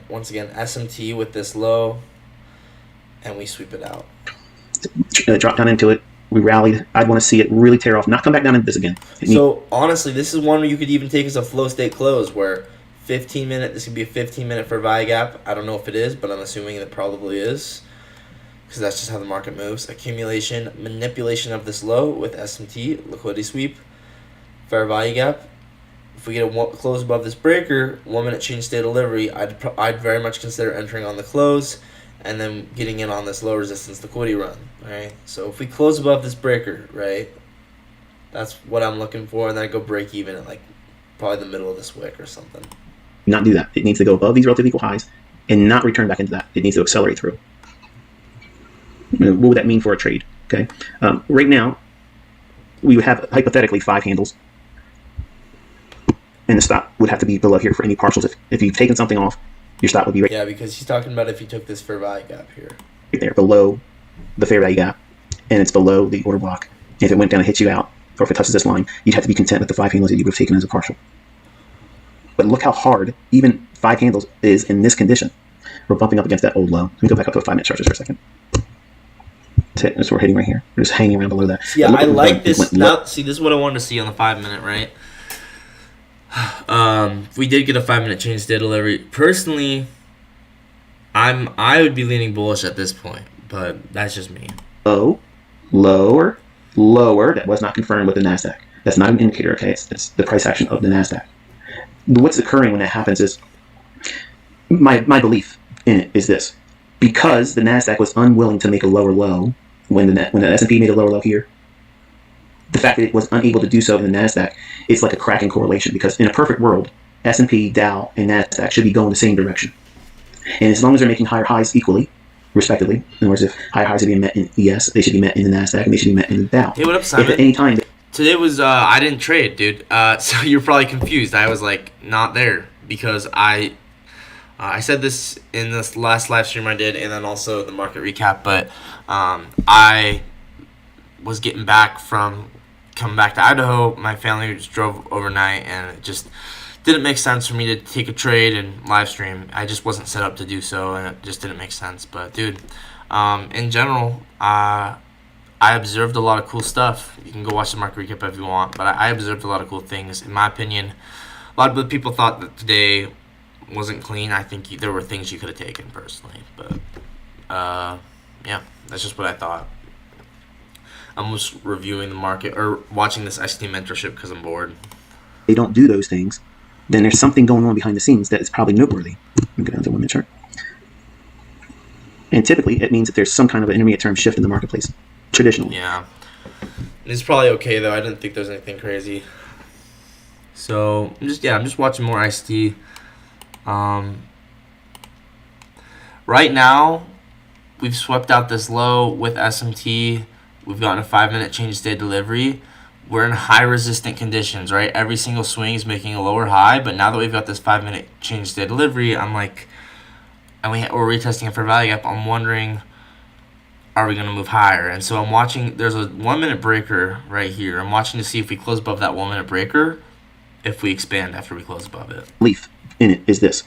Once again, SMT with this low, and we sweep it out. Drop down into it, We rallied. I'd want to see it really tear off, not come back down into this again. So honestly, this is one where you could even take as a flow state close where 15-minute. This could be a 15-minute for VI gap. I don't know if it is, but I'm assuming it probably is, because that's just how the market moves. Accumulation, manipulation of this low with SMT, liquidity sweep, fair value gap. If we get a close above this breaker, 1 minute change state delivery, I'd very much consider entering on the close and then getting in on this low resistance liquidity run. All right. So if we close above this breaker, right, that's what I'm looking for, and then I go break even at like probably the middle of this wick or something. Not do that. It needs to go above these relative equal highs and not return back into that. It needs to accelerate through. What would that mean for a trade? Okay. Right now, we would have hypothetically 5 handles, and the stop would have to be below here for any partials. If you've taken something off, your stop would be right. Yeah, because he's talking about if you took this fair value gap here. Right there, below the fair value gap, and it's below the order block. If it went down and hit you out, or if it touches this line, you'd have to be content with the 5 handles that you would have taken as a partial. But look how hard even 5 handles is in this condition. We're bumping up against that old low. Let me go back up to a 5-minute chart just for a second. That's what we're hitting right here. We're just hanging around below that. Yeah, I like this. Now, see, this is what I wanted to see on the 5-minute, right? We did get a 5-minute change state delivery. Personally, I would be leaning bullish at this point, but that's just me. Low, lower, lower. That was not confirmed with the NASDAQ. That's not an indicator, okay? It's the price action of the NASDAQ. What's occurring when that happens is, my belief in it is this. Because the NASDAQ was unwilling to make a lower low when the S&P made a lower low here, the fact that it was unable to do so in the NASDAQ, it's like a cracking correlation, because in a perfect world, S&P, Dow, and NASDAQ should be going the same direction. And as long as they're making higher highs equally, respectively, in other words, if higher highs are being met in ES, they should be met in the NASDAQ, and they should be met in the Dow. Hey, what up, Simon? If at any time... Today was, I didn't trade, dude. So you're probably confused. I was, like, not there because I said this in this last live stream I did, and then also the market recap, but I was coming back to Idaho. My family just drove overnight, and it just didn't make sense for me to take a trade and live stream. I just wasn't set up to do so, and it just didn't make sense. But, dude, in general, I observed a lot of cool stuff. You can go watch the market recap if you want, but I observed a lot of cool things. In my opinion, a lot of the people thought that today wasn't clean. I think there were things you could have taken personally, but yeah, that's just what I thought. I'm just reviewing the market or watching this ICT mentorship because I'm bored. They don't do those things, then there's something going on behind the scenes that is probably noteworthy. Let me go down to 1-minute chart. And typically, it means that there's some kind of an intermediate term shift in the marketplace. Traditionally. Yeah. It's probably okay, though. I didn't think there was anything crazy. So, I'm just watching more ICT. Right now, we've swept out this low with SMT. We've gotten a 5-minute change state delivery. We're in high resistant conditions, right? Every single swing is making a lower high, but now that we've got this 5-minute change state delivery, I'm like, and we're retesting it for value gap, I'm wondering, are we going to move higher? And so I'm watching, there's a 1-minute breaker right here. I'm watching to see if we close above that 1-minute breaker, if we expand after we close above it. Belief in it is this.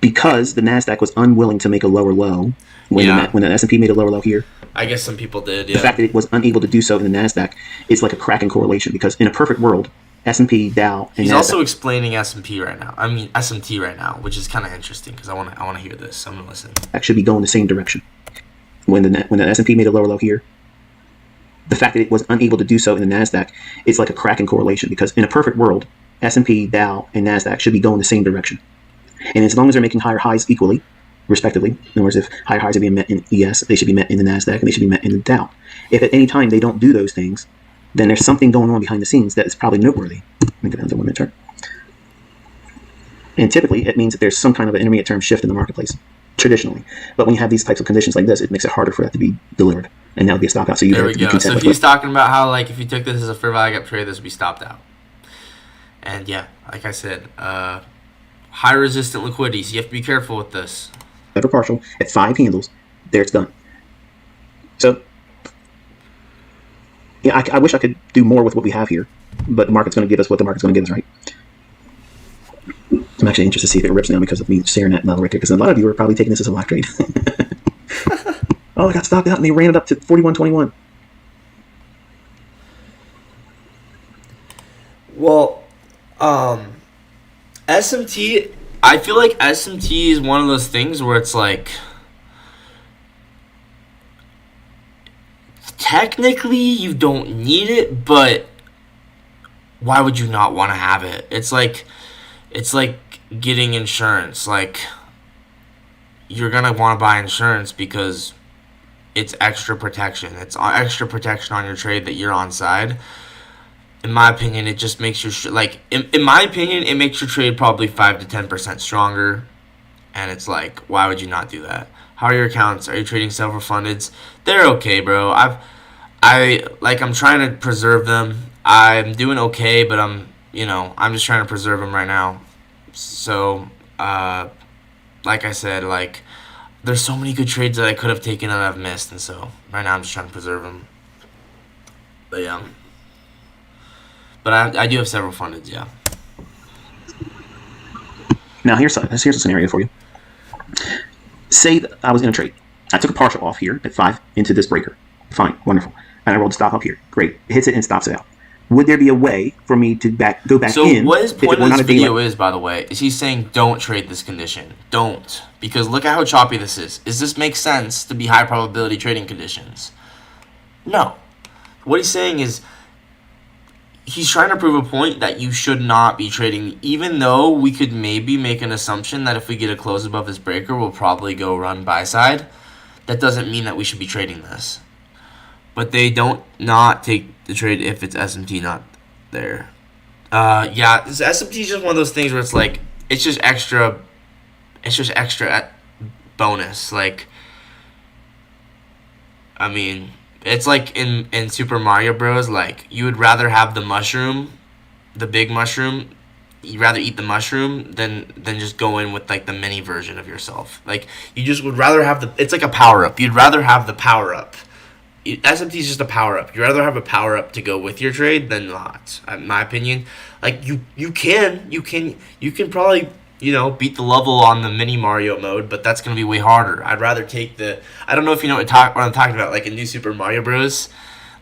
Because the NASDAQ was unwilling to make a lower low when the S&P made a lower low here. I guess some people did, yeah. The fact that it was unable to do so in the NASDAQ is like a cracking correlation, because in a perfect world, S&P, Dow, and He's NASDAQ, also explaining S&P right now. I mean SMT right now, which is kind of interesting because I want to hear this. I'm gonna listen. that should be going the same direction. When the S&P made a lower low here, the fact that it was unable to do so in the NASDAQ is like a cracking correlation, because in a perfect world, S&P, Dow, and NASDAQ should be going the same direction. And as long as they're making higher highs equally, respectively, in other words, if higher highs are being met in ES, they should be met in the NASDAQ, and they should be met in the Dow. If at any time they don't do those things, then there's something going on behind the scenes that is probably noteworthy. Let me go down to 1-minute chart. And typically, it means that there's some kind of an intermediate term shift in the marketplace, traditionally. But when you have these types of conditions like this, it makes it harder for that to be delivered. And that would be a stop out. So you There have we to be go. content So with he's talking about how, like, if you took this as a fair value gap trade, this would be stopped out. And yeah, like I said, high resistant liquidity, so you have to be careful with this. Ever partial at 5 handles, there it's done. So, yeah, I wish I could do more with what we have here, but the market's going to give us what the market's going to give us, right? I'm actually interested to see if it rips now because of me sharing that level right there, because a lot of you are probably taking this as a black trade. Oh, I got stopped out and they ran it up to 41.21. Well, SMT. I feel like SMT is one of those things where it's like, technically you don't need it, but why would you not want to have it? It's like getting insurance. Like, you're gonna want to buy insurance because it's extra protection. It's extra protection on your trade that you're on side. In my opinion, it just makes your in my opinion, it makes your trade probably 5 to 10% stronger. And it's like, why would you not do that? How are your accounts? Are you trading self-fundeds? They're okay, bro. I'm trying to preserve them. I'm doing okay, but I'm just trying to preserve them right now. So, like I said, like, there's so many good trades that I could have taken that I've missed, and so right now I'm just trying to preserve them. But yeah. But I do have several fundeds, yeah. Now here's a scenario for you. Say that I was in a trade. I took a partial off here at 5 into this breaker. Fine, wonderful. And I rolled a stop up here. Great. It hits it and stops it out. Would there be a way for me to go back so in? So what his point of this video like, is, by the way, is he's saying don't trade this condition. Don't. Because look at how choppy this is. Does this make sense to be high probability trading conditions? No. What he's saying is he's trying to prove a point that you should not be trading, even though we could maybe make an assumption that if we get a close above this breaker, we'll probably go run buy side. That doesn't mean that we should be trading this. But they don't not take the trade if it's SMT not there. Yeah, this SMT is just one of those things where it's like, it's just extra bonus. Like, I mean, it's like in Super Mario Bros. Like, you would rather have the mushroom, the big mushroom. You'd rather eat the mushroom than just go in with like the mini version of yourself. Like, you just would rather have it's like a power up. You'd rather have the power up. SMT is just a power up. You'd rather have a power up to go with your trade than not. In my opinion, like you can probably beat the level on the mini Mario mode, but that's gonna be way harder. I'd rather take I don't know if you know what I'm talking about. Like in New Super Mario Bros.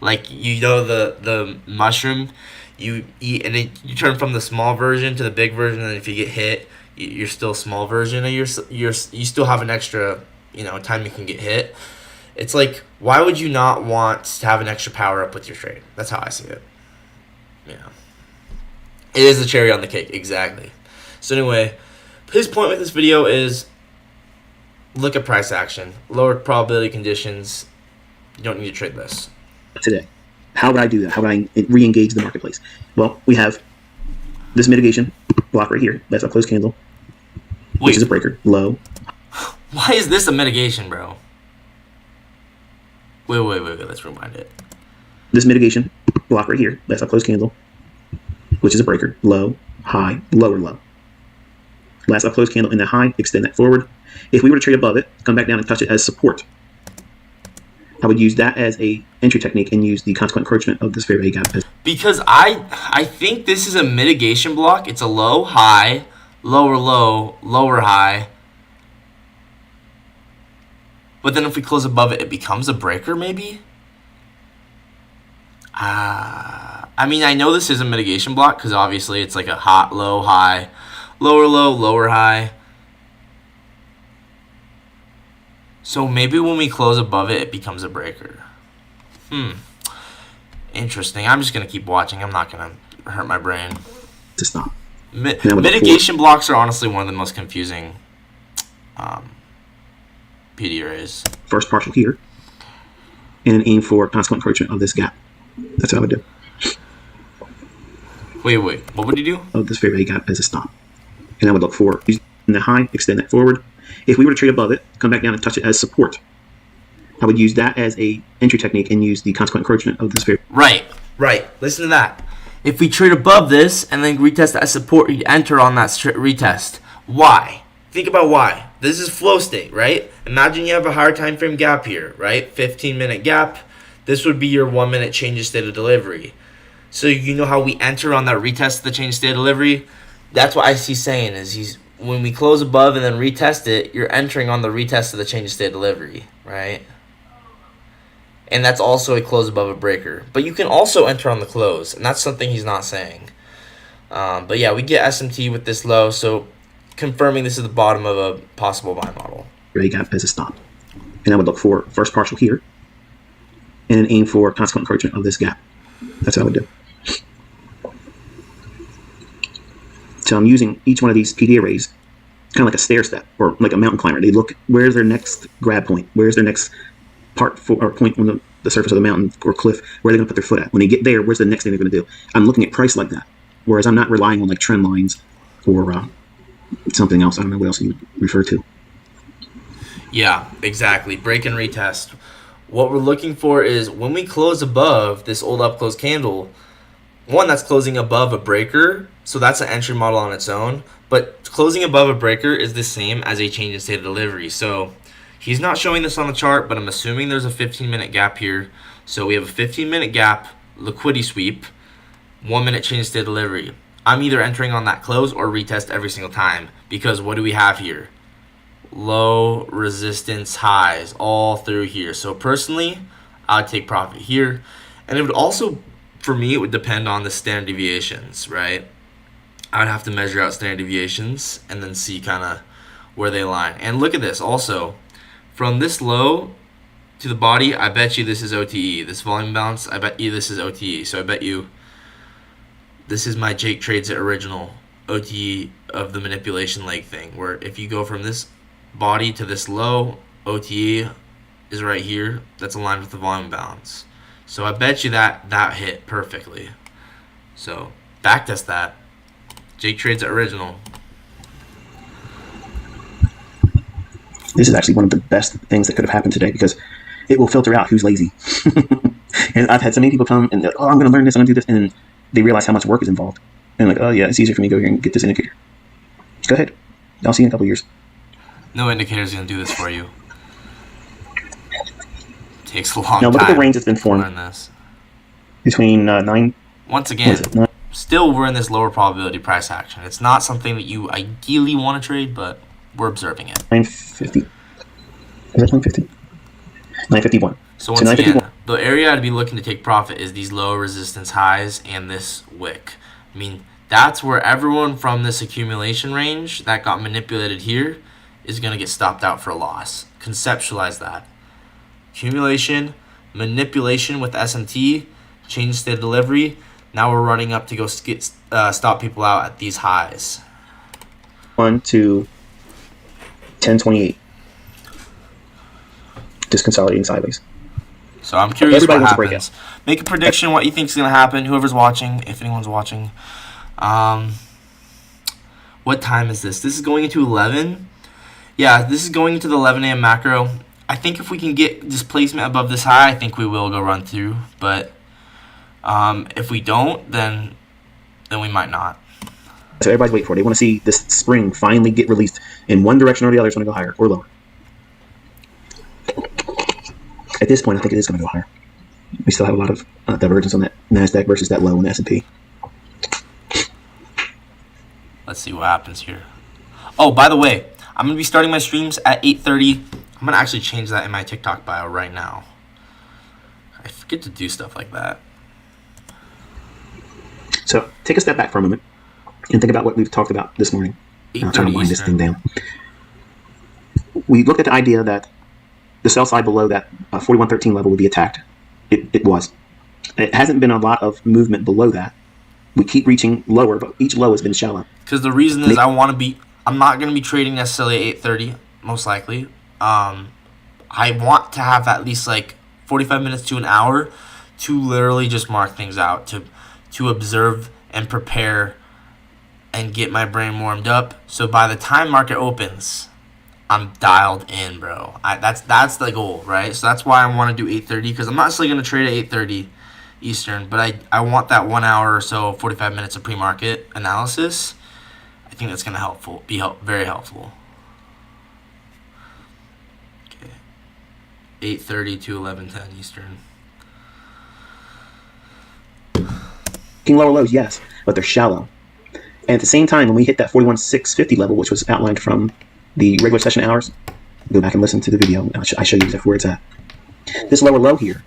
Like the mushroom, you eat and then you turn from the small version to the big version, and if you get hit, you're still small version, and you still have an extra time you can get hit. It's like, why would you not want to have an extra power up with your trade? That's how I see it. Yeah. It is the cherry on the cake, exactly. So anyway, his point with this video is look at price action. Lower probability conditions. You don't need to trade this. Today. How would I do that? How would I re-engage the marketplace? Well, we have this mitigation block right here. That's a closed candle, which is a breaker. Low. Why is this a mitigation, bro? Wait, let's rewind it. This mitigation block right here, that's a closed candle, which is a breaker. Low, high, lower, low. Last up closed candle in the high, extend that forward. If we were to trade above it, come back down and touch it as support. I would use that as a entry technique and use the consequent encroachment of this fair value gap. Because I think this is a mitigation block. It's a low, high, lower, low, lower, high. But then if we close above it, it becomes a breaker, maybe? I mean, I know this is a mitigation block because obviously it's like a hot, low, high, lower, low, lower, high. So maybe when we close above it, it becomes a breaker. Interesting. I'm just going to keep watching. I'm not going to hurt my brain. To stop. Mitigation blocks are honestly one of the most confusing PD arrays. First partial here, and aim for consequent encroachment of this gap. That's what I would do. Wait. What would you do? Of this fair value gap as a stop. And I would look for, in the high, extend that forward. If we were to trade above it, come back down and touch it as support. I would use that as a entry technique and use the consequent encroachment of this fair. Right. Listen to that. If we trade above this and then retest that as support, you'd enter on that retest. Why? Think about why. This is flow state, right? Imagine you have a higher time frame gap here, right? 15-minute gap. This would be your 1 minute change of state of delivery. So you know how we enter on that retest of the change of state of delivery? That's what IC's saying is when we close above and then retest it, you're entering on the retest of the change of state of delivery, right? And that's also a close above a breaker. But you can also enter on the close, and that's something he's not saying. But yeah, we get SMT with this low, so confirming this is the bottom of a possible buy model. Ready gap as a stop. And I would look for first partial here and then aim for consequent encouragement of this gap. That's what I would do. So I'm using each one of these PD arrays kind of like a stair step or like a mountain climber. They look, where's their next grab point? Where's their next part or point on the surface of the mountain or cliff? Where are they going to put their foot at? When they get there, where's the next thing they're going to do? I'm looking at price like that. Whereas I'm not relying on like trend lines or something else. I don't know what else you would refer to. Yeah, exactly. Break and retest. What we're looking for is when we close above this old up close candle, one that's closing above a breaker, so that's an entry model on its own, but closing above a breaker is the same as a change in state of delivery. So he's not showing this on the chart, but I'm assuming there's a 15-minute gap here. So we have a 15-minute gap, liquidity sweep, 1 minute change in state of delivery. I'm either entering on that close or retest every single time, because what do we have here? Low resistance highs all through here. So personally, I'd take profit here. And it would also, for me, it would depend on the standard deviations, right? I would have to measure out standard deviations and then see kind of where they line. And look at this also. From this low to the body, I bet you this is OTE. This volume bounce, I bet you this is OTE. So I bet you this is my Jake Trades It original OTE of the manipulation leg thing, where if you go from this body to this low, OTE is right here. That's aligned with the volume bounce. So I bet you that hit perfectly. So backtest that. Jake Trades It original. This is actually one of the best things that could have happened today because it will filter out who's lazy. And I've had so many people come and I'm going to learn this, I'm going to do this, and they realize how much work is involved. And like, oh yeah, it's easier for me to go here and get this indicator. Go ahead. I'll see you in a couple years. No indicator's going to do this for you. Takes a long time. Now look at the range that's been to formed learn this. between 9. Once What again, is it? 9, still we're in this lower probability price action. It's not something that you ideally want to trade, but we're observing it. 950. Is that 950? 951. So once again, the area I'd be looking to take profit is these low resistance highs and this wick. I mean, that's where everyone from this accumulation range that got manipulated here is going to get stopped out for a loss. Conceptualize that. Accumulation, manipulation with SMT, change state of delivery. Now we're running up to go stop people out at these highs. 1 to 1028. Just consolidating sideways. So I'm curious Everybody what wants to break happens. Make a prediction what you think is going to happen. Whoever's watching, if anyone's watching. What time is this? This is going into 11. Yeah, this is going into the 11 a.m. macro. I think if we can get displacement above this high, I think we will go run through. But if we don't, then we might not. So everybody's waiting for it. They want to see this spring finally get released in one direction or the other. It's going to go higher or lower. At this point, I think it is going to go higher. We still have a lot of divergence on that NASDAQ versus that low in the S&P. Let's see what happens here. Oh, by the way, I'm going to be starting my streams at 8:30. I'm going to actually change that in my TikTok bio right now. I forget to do stuff like that. So take a step back for a moment and think about what we've talked about this morning. I'm trying to wind this thing down. We looked at the idea that the sell side below that 4113 level would be attacked. It was. It hasn't been a lot of movement below that. We keep reaching lower, but each low has been shallow. Because the reason is I'm not going to be trading necessarily at 8:30, most likely. I want to have at least like 45 minutes to an hour to literally just mark things out, to observe and prepare and get my brain warmed up. So by the time market opens, I'm dialed in, bro. That's the goal, right? So that's why I want to do 8:30, because I'm not necessarily going to trade at 8:30 Eastern, but I want that 1 hour or so, 45 minutes of pre-market analysis. I think that's going to be very helpful. Okay, 8:30 to 11:10 Eastern. Lower lows, yes, but they're shallow. And at the same time, when we hit that 41,650 level, which was outlined from the regular session hours, go back and listen to the video. I show you exactly where it's at. This lower low here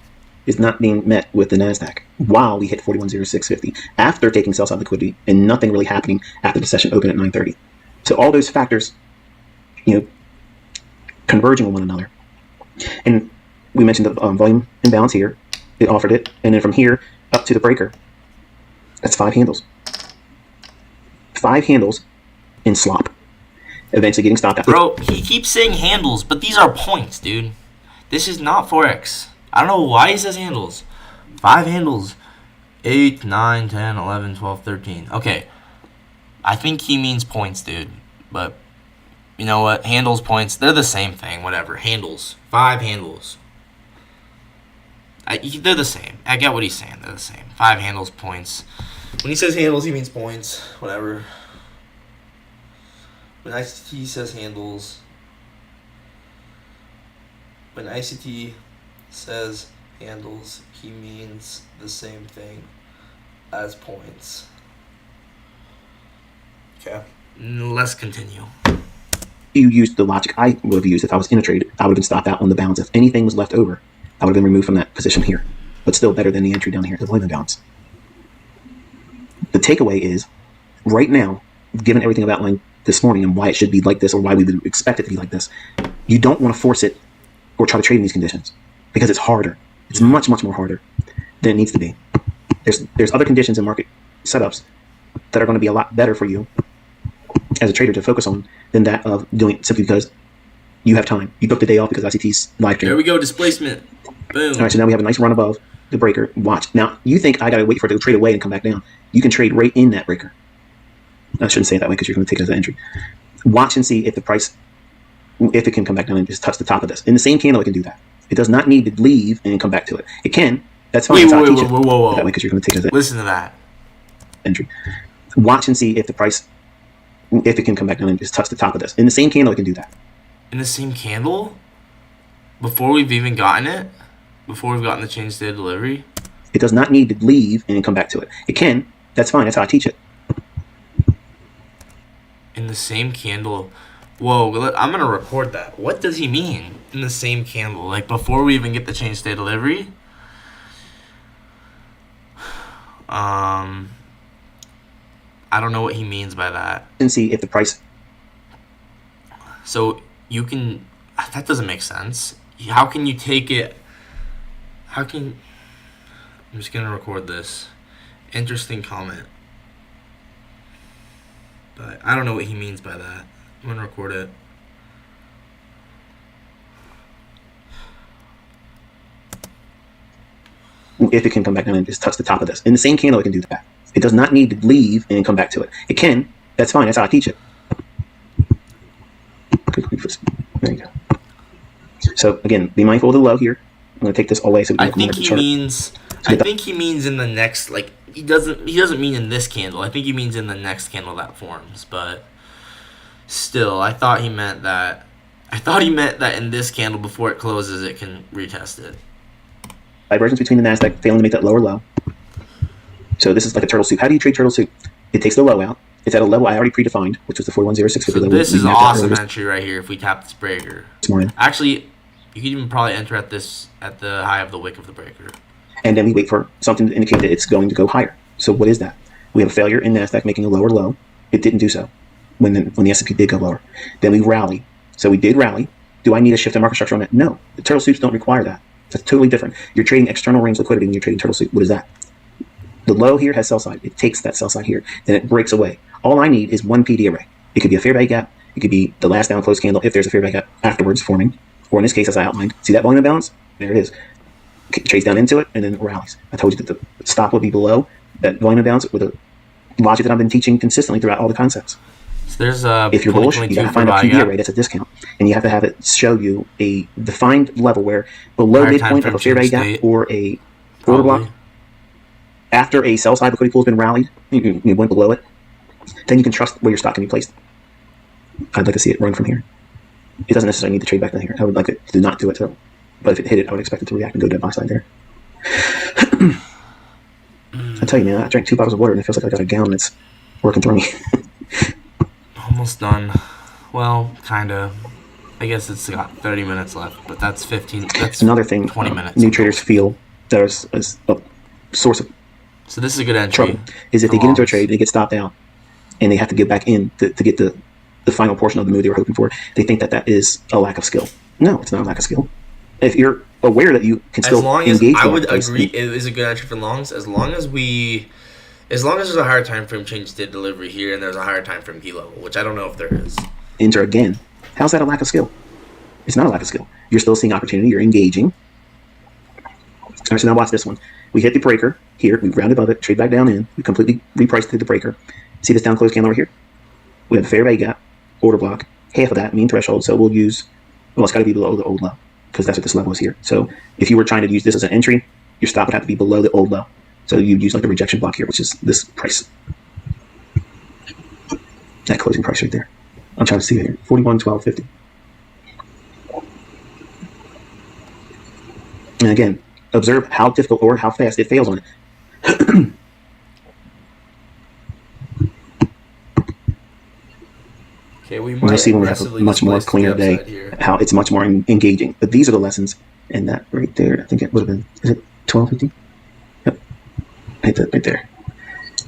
is not being met with the NASDAQ while we hit 41.0650 after taking sell side liquidity and nothing really happening after the session opened at 9:30. So all those factors, converging with one another. And we mentioned the volume imbalance here. It offered it. And then from here up to the breaker, that's 5 handles. 5 handles in slop. Eventually getting stopped out. Bro, he keeps saying handles, but these are points, dude. This is not Forex. I don't know why he says handles. 5 handles. 8, 9, 10, 11, 12, 13. Okay. I think he means points, dude. But you know what? Handles, points, they're the same thing. Whatever. Handles. 5 handles. They're the same. I get what he's saying. They're the same. 5 handles, points. When he says handles, he means points. Whatever. When ICT says handles. When ICT says handles, he means the same thing as points. Okay. Let's continue. You used the logic I would have used if I was in a trade. I would have been stopped out on the balance. If anything was left over, I would have been removed from that position here. But still better than the entry down here, the volume balance. The takeaway is, right now, given everything I've outlined this morning and why it should be like this or why we would expect it to be like this, you don't want to force it or try to trade in these conditions because it's harder. It's much, much more harder than it needs to be. There's other conditions in market setups that are going to be a lot better for you as a trader to focus on than that of doing it simply because you have time. You booked the day off because ICT's live stream. There we go, displacement. Boom. All right, so now we have a nice run above the breaker. Watch. Now, you think I got to wait for it to trade away and come back down. You can trade right in that breaker. I shouldn't say it that way because you're going to take it as an entry. Watch and see if the price, if it can come back down and just touch the top of this. In the same candle, it can do that. It does not need to leave and come back to it. It can. That's fine. Whoa. That way because you're going to take it as an Listen to that. entry. Watch and see if the price, if it can come back down and just touch the top of this. In the same candle, it can do that. In the same candle? Before we've even gotten it? Before we've gotten the change state of delivery? It does not need to leave and come back to it. It can. That's fine. That's how I teach it. In the same candle. Whoa, I'm going to record that. What does he mean? In the same candle? Like before we even get the change state of delivery? I don't know what he means by that. And see if the price. So you can. That doesn't make sense. How can you take it? I'm just going to record this. Interesting comment. But I don't know what he means by that. I'm going to record it. If it can come back down and just touch the top of this. In the same candle, it can do that. It does not need to leave and come back to it. It can. That's fine. That's how I teach it. There you go. So again, be mindful of the low here. I'm going to take this all the way so we can I think he means. I think he means in the next. Like he doesn't mean in this candle. I think he means in the next candle that forms. But still, I thought he meant that. In this candle before it closes, it can retest it. Divergence between the NASDAQ failing to make that lower low. So this is like a turtle soup. How do you trade turtle soup? It takes the low out. It's at a level I already predefined, which was the 41.0650 so level. This is awesome entry right here if we tap this breaker. This morning. Actually, you could even probably enter at the high of the wick of the breaker. And then we wait for something to indicate that it's going to go higher. So what is that? We have a failure in NASDAQ making a lower low. It didn't do so when the S&P did go lower. Then we rally. So we did rally. Do I need a shift in market structure on that? No. The turtle soups don't require that. That's totally different. You're trading external range liquidity when you're trading turtle soup. What is that? The low here has sell side. It takes that sell side here. Then it breaks away. All I need is one PD array. It could be a fair value gap. It could be the last down close candle if there's a fair value gap afterwards forming. Or in this case, as I outlined, see that volume imbalance? There it is. It trades down into it and then rallies. I told you that the stop would be below that volume imbalance with a logic that I've been teaching consistently throughout all the concepts. So there's if you're bullish, you got to find a PD array that's a discount, and you have to have it show you a defined level where below midpoint of a fair value gap or a order block, after a sell side liquidity pool has been rallied, you went below it, then you can trust where your stock can be placed. I'd like to see it run from here. It doesn't necessarily need to trade back down here. I would like it to not do it, so. But if it hit it, I would expect it to react and go to the buy side there. I tell you, man, I drank 2 bottles of water and it feels like I got a gallon that's working through me. Almost done. Well, kind of. I guess it's got 30 minutes left, but that's 15. That's another thing. 20 minutes. New traders feel there's a source of So this is a good entry. trouble is if they get into a trade, they get stopped out, and they have to get back in to get the final portion of the move they were hoping for. They think that that is a lack of skill. No, it's not a lack of skill. If you're aware that you can still As long as engage, I would agree, it is a good entry for longs. As long as there's a higher time frame change to delivery here, and there's a higher time frame key level, which I don't know if there is. enter again. How's that a lack of skill? It's not a lack of skill. You're still seeing opportunity. You're engaging. All right, so now watch this one. We hit the breaker here. We round above it, trade back down in. We completely repriced through the breaker. See this down close candle over here? We have a fair value gap, order block, half of that, mean threshold. So we'll use, well, it's got to be below the old low because that's what this level is here. So if you were trying to use this as an entry, your stop would have to be below the old low. So you'd use like a rejection block here, which is this price. That closing price right there. I'm trying to see it here. 41.1250. And again, observe how difficult or how fast it fails on it. Okay, we might You'll see when we have a aggressively much more displace the cleaner upside day here. how it's much more engaging. But these are the lessons, and that right there, I think it would have been, is it 12.50? Yep, hit that right there.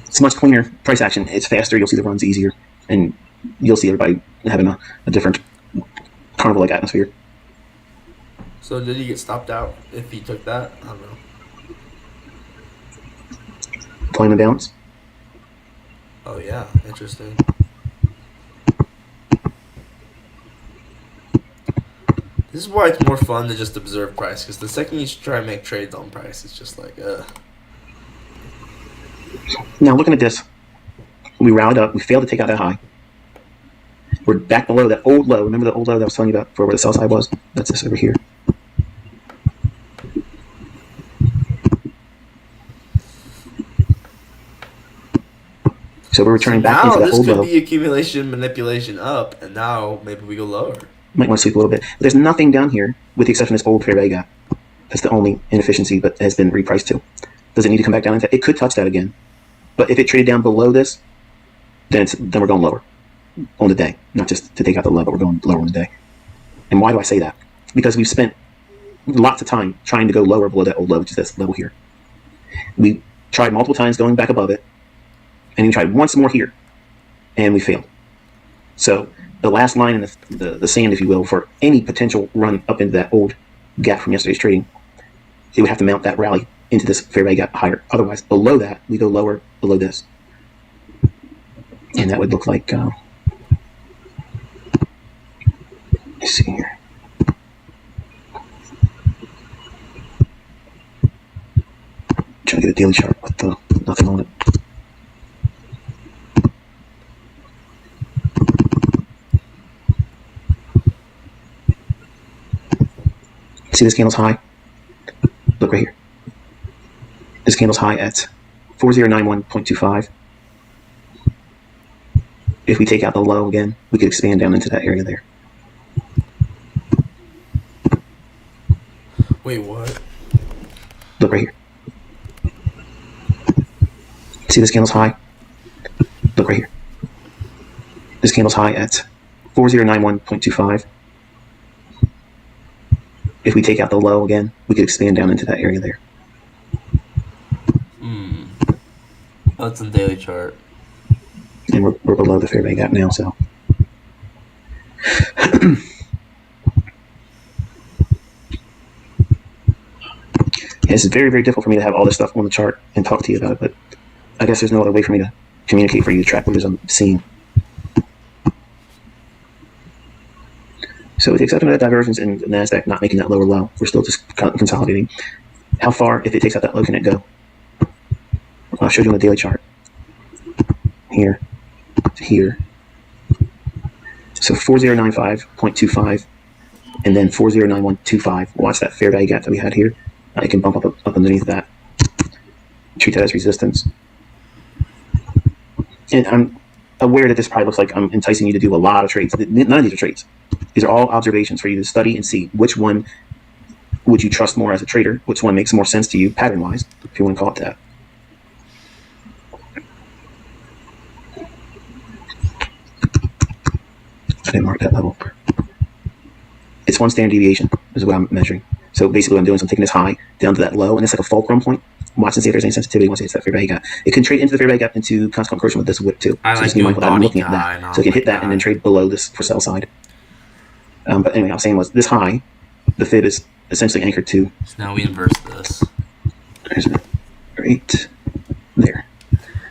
It's much cleaner price action. It's faster. You'll see the runs easier, and you'll see everybody having a different carnival-like atmosphere. So did he get stopped out if he took that? I don't know. Playing the balance. Oh yeah, interesting. This is why it's more fun to just observe price, because the second you try and make trades on price, it's just like, Now looking at this, we rallied up. We failed to take out that high. We're back below that old low. Remember the old low that I was telling you about for where the sell side was? That's this over here. So we're returning back now into that this old could low. be accumulation manipulation up, and now maybe we go lower. Might want to sleep a little bit. But there's nothing down here with the exception of this old fair value gap. That's the only inefficiency that has been repriced to. Does it need to come back down into it? It could touch that again. But if it traded down below this, then we're going lower on the day. Not just to take out the low, but we're going lower on the day. And why do I say that? Because we've spent lots of time trying to go lower below that old low, which is this level here. We tried multiple times going back above it, and we tried once more here, and we failed. So the last line in the sand, if you will, for any potential run up into that old gap from yesterday's trading, it would have to mount that rally into this fair value gap higher. Otherwise, below that, we go lower below this. And that would look like, let's see here. Trying to get a daily chart with nothing on it. See this candle's high? Look right here. This candle's high at 4091.25. If we take out the low again, we could expand down into that area there. Wait, what? Look right here. See this candle's high? Look right here. This candle's high at 4091.25. If we take out the low again, we could expand down into that area there. That's a daily chart. And we're below the fair value gap now, so. It's very, very difficult for me to have all this stuff on the chart and talk to you about it, but I guess there's no other way for me to communicate for you to track what it is I'm seeing. So with the exception of that divergence in the NASDAQ not making that lower low, we're still just consolidating. How far, if it takes out that low, can it go? I'll show you on the daily chart. Here to here. So 4095.25 and then 4091.25. Watch that fair value gap that we had here. It can bump up underneath that. Treat that as resistance. And I'm aware that this probably looks like I'm enticing you to do a lot of trades. None of these are trades. These are all observations for you to study and see which one would you trust more as a trader, which one makes more sense to you pattern-wise, if you want to call it that. I didn't mark that level. It's one standard deviation is what I'm measuring. So basically what I'm doing is I'm taking this high down to that low, and it's like a fulcrum point. Watch and see if there's any sensitivity once it hits that fair value gap. It can trade into the fair value gap into consequent correction with this wick too. I So like just be doing mindful that I'm body looking at guy, that. not So it can hit wick that and then guy. trade below this for sell side. But anyway, I was saying was this high, the fib is essentially anchored to So now we inverse this. right there.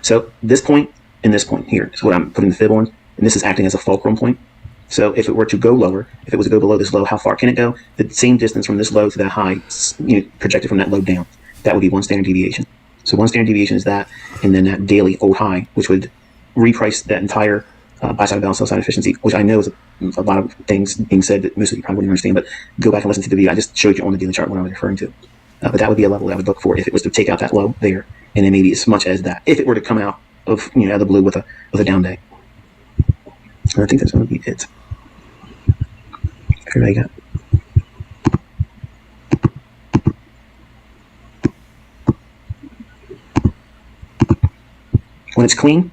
So this point and this point here is what I'm putting the fib on, and this is acting as a fulcrum point. So if it were to go lower, if it was to go below this low, how far can it go? The same distance from this low to that high, projected from that low down. That would be one standard deviation. So one standard deviation is that, and then that daily old high, which would reprice that entire buy side balance, sell side efficiency, which I know is a lot of things being said that most of you probably wouldn't understand, but go back and listen to the video. I just showed you on the daily chart what I was referring to. But that would be a level that I would look for if it was to take out that low there, and then maybe as much as that, if it were to come out of out of the blue with a down day. And I think that's going to be it. Here I got. When it's clean,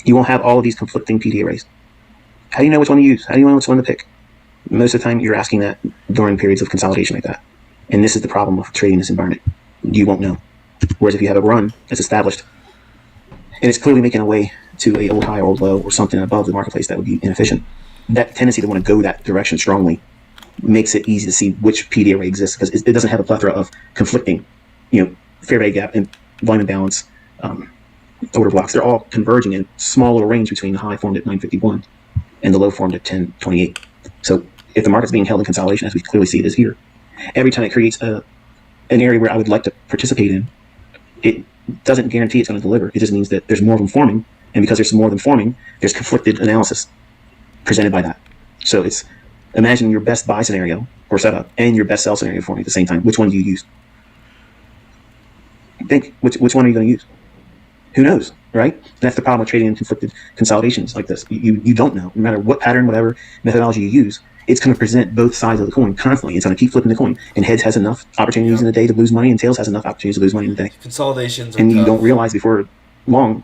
you won't have all of these conflicting PD arrays. How do you know which one to use? How do you know which one to pick? Most of the time, you're asking that during periods of consolidation like that. And this is the problem of trading in this environment. You won't know. Whereas if you have a run that's established, and it's clearly making a way to a old high or old low or something above the marketplace that would be inefficient, that tendency to want to go that direction strongly makes it easy to see which PD array exists, because it doesn't have a plethora of conflicting, fair value gap and volume imbalance order blocks. They're all converging in small little range between the high formed at 951 and the low formed at 1028. So if the market's being held in consolidation, as we clearly see it is here, every time it creates an area where I would like to participate in, it doesn't guarantee it's going to deliver. It just means that there's more of them forming, and because there's more of them forming, there's conflicted analysis presented by that. So it's imagine your best buy scenario or setup and your best sell scenario forming at the same time. Which one do you use? Think, which one are you going to use? Who knows, right? That's the problem with trading in conflicted consolidations like this. You don't know. No matter what pattern, whatever methodology you use, it's going to present both sides of the coin constantly. It's going to keep flipping the coin. And heads has enough opportunities in the day to lose money, and tails has enough opportunities to lose money in the day. Consolidations are And you tough. don't realize before long,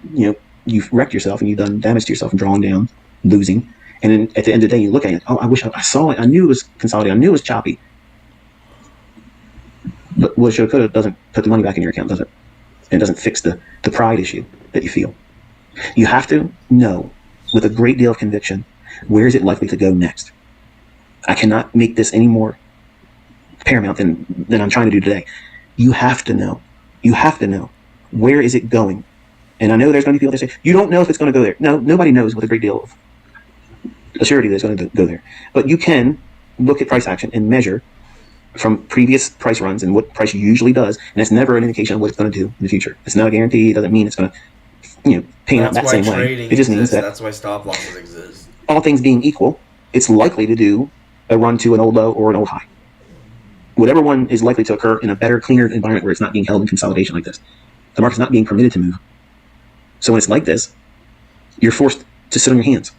you've wrecked yourself and you've done damage to yourself and drawing down, losing. And then at the end of the day, you look at it, oh, I wish I saw it. I knew it was consolidated. I knew it was choppy. But what should have, could have doesn't put the money back in your account, does it? And doesn't fix the pride issue that you feel. You have to know with a great deal of conviction, where is it likely to go next? I cannot make this any more paramount than I'm trying to do today. You have to know. You have to know. Where is it going? And I know there's going to be people that say, you don't know if it's going to go there. No, nobody knows with a great deal of assurity that it's going to go there. But you can look at price action and measure from previous price runs and what price usually does, and it's never an indication of what it's going to do in the future. It's not a guarantee. It doesn't mean it's going to, pan out that same way. It just means that that's why stop losses exist. all things being equal, it's likely to do a run to an old low or an old high. Whatever one is likely to occur in a better, cleaner environment where it's not being held in consolidation like this. The market's not being permitted to move. So when it's like this, you're forced to sit on your hands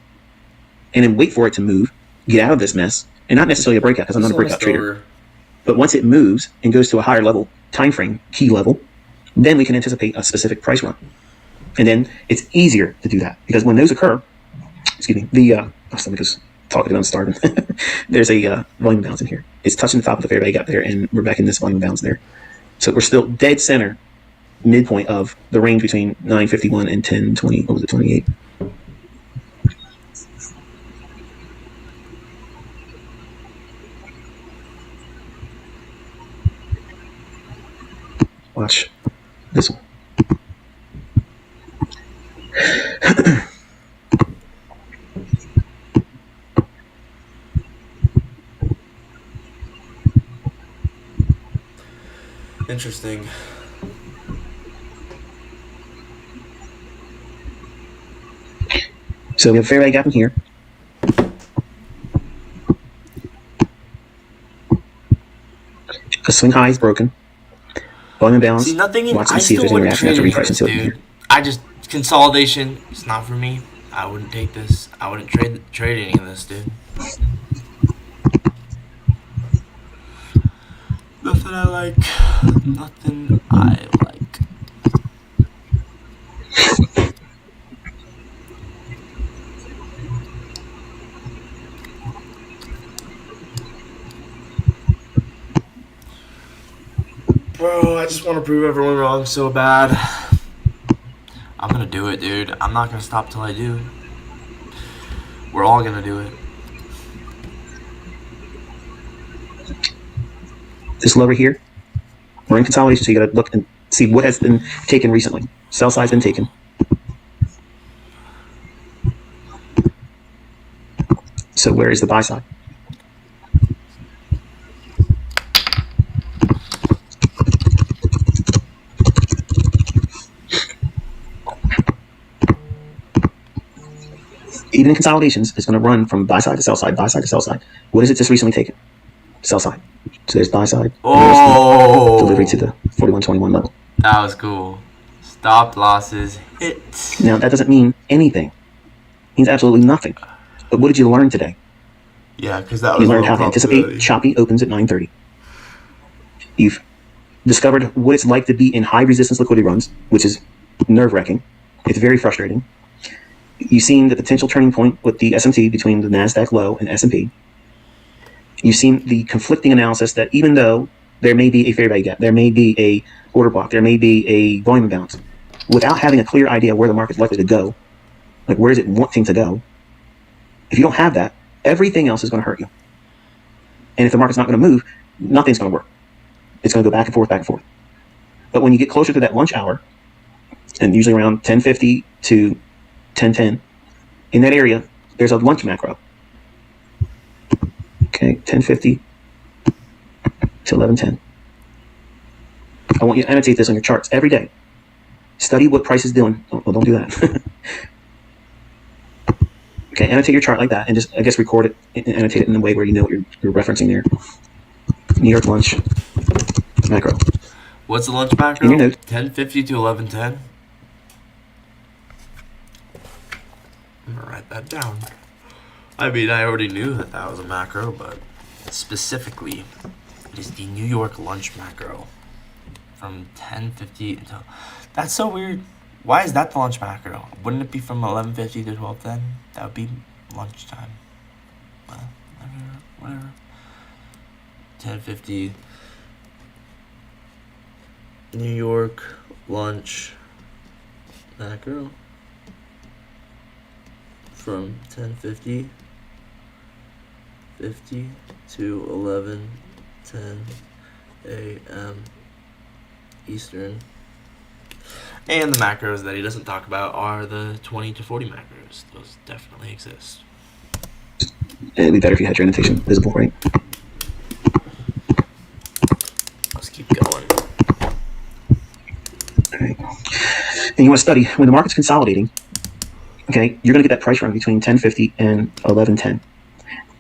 and then wait for it to move, get out of this mess, and not necessarily a breakout, because I'm not a breakout trader. But once it moves and goes to a higher level time frame, key level, then we can anticipate a specific price run. And then it's easier to do that, because when those occur, let me just talk about starving. There's a volume balance in here. It's touching the top of the fair value gap there, and we're back in this volume balance there. So we're still dead center, midpoint of the range between 951 and 1020. What was it, 28? Watch this one. Interesting. So we have a fair value gap in here. A swing high is broken. Volume balance. See, nothing in, Watch I and see if still there's any wouldn't reaction after trade reprice this, until here. dude. I just, consolidation, it's not for me. I wouldn't take this. I wouldn't trade any of this, dude. Nothing I like. Nothing I like. Bro, I just want to prove everyone wrong so bad. I'm gonna do it, dude. I'm not gonna stop till I do. We're all gonna do it. This lower here, we're in consolidation, so you got to look and see what has been taken recently. Sell side's been taken. So where is the buy side? Even in consolidations, it's going to run from buy side to sell side, buy side to sell side. What is it just recently taken? Sell side. So there's buy side. Oh, Delivery to the 41.21 level. that was cool. Stop losses hit. Now that doesn't mean anything. It means absolutely nothing. But what did you learn today? Yeah, because that was You learned how to anticipate choppy opens at 9:30. You've discovered what it's like to be in high resistance liquidity runs, which is nerve-wracking. It's very frustrating. You've seen the potential turning point with the SMT between the NASDAQ low and S&P. You've seen the conflicting analysis that even though there may be a fair value gap, there may be a order block, there may be a volume imbalance, without having a clear idea where the market's likely to go, like where is it wanting to go, if you don't have that, everything else is going to hurt you. And if the market's not going to move, nothing's going to work. It's going to go back and forth, back and forth. But when you get closer to that lunch hour, and usually around 10:50 to 10:10, in that area, there's a lunch macro. Okay, 10:50 to 11:10. I want you to annotate this on your charts every day. Study what price is doing. Well, don't do that. Okay, annotate your chart like that, and just, I guess, record it and annotate it in a way where you know what you're referencing there. New York lunch macro. What's the lunch macro? In your notes. 10:50 to 11:10. I'm gonna write that down. I mean, I already knew that that was a macro, but specifically, it is the New York lunch macro from 10:50 until. That's so weird. Why is that the lunch macro? Wouldn't it be from 11:50 to 12:10? That would be lunchtime. Well, whatever. 10:50. New York lunch macro from 10:50 to 11:10 a.m. Eastern. And the macros that he doesn't talk about are the 20 to 40 macros. Those definitely exist. It'd be better if you had your annotation visible, right? Let's keep going. Okay. And you want to study when the market's consolidating. Okay, you're going to get that price run between 10:50 and 11:10.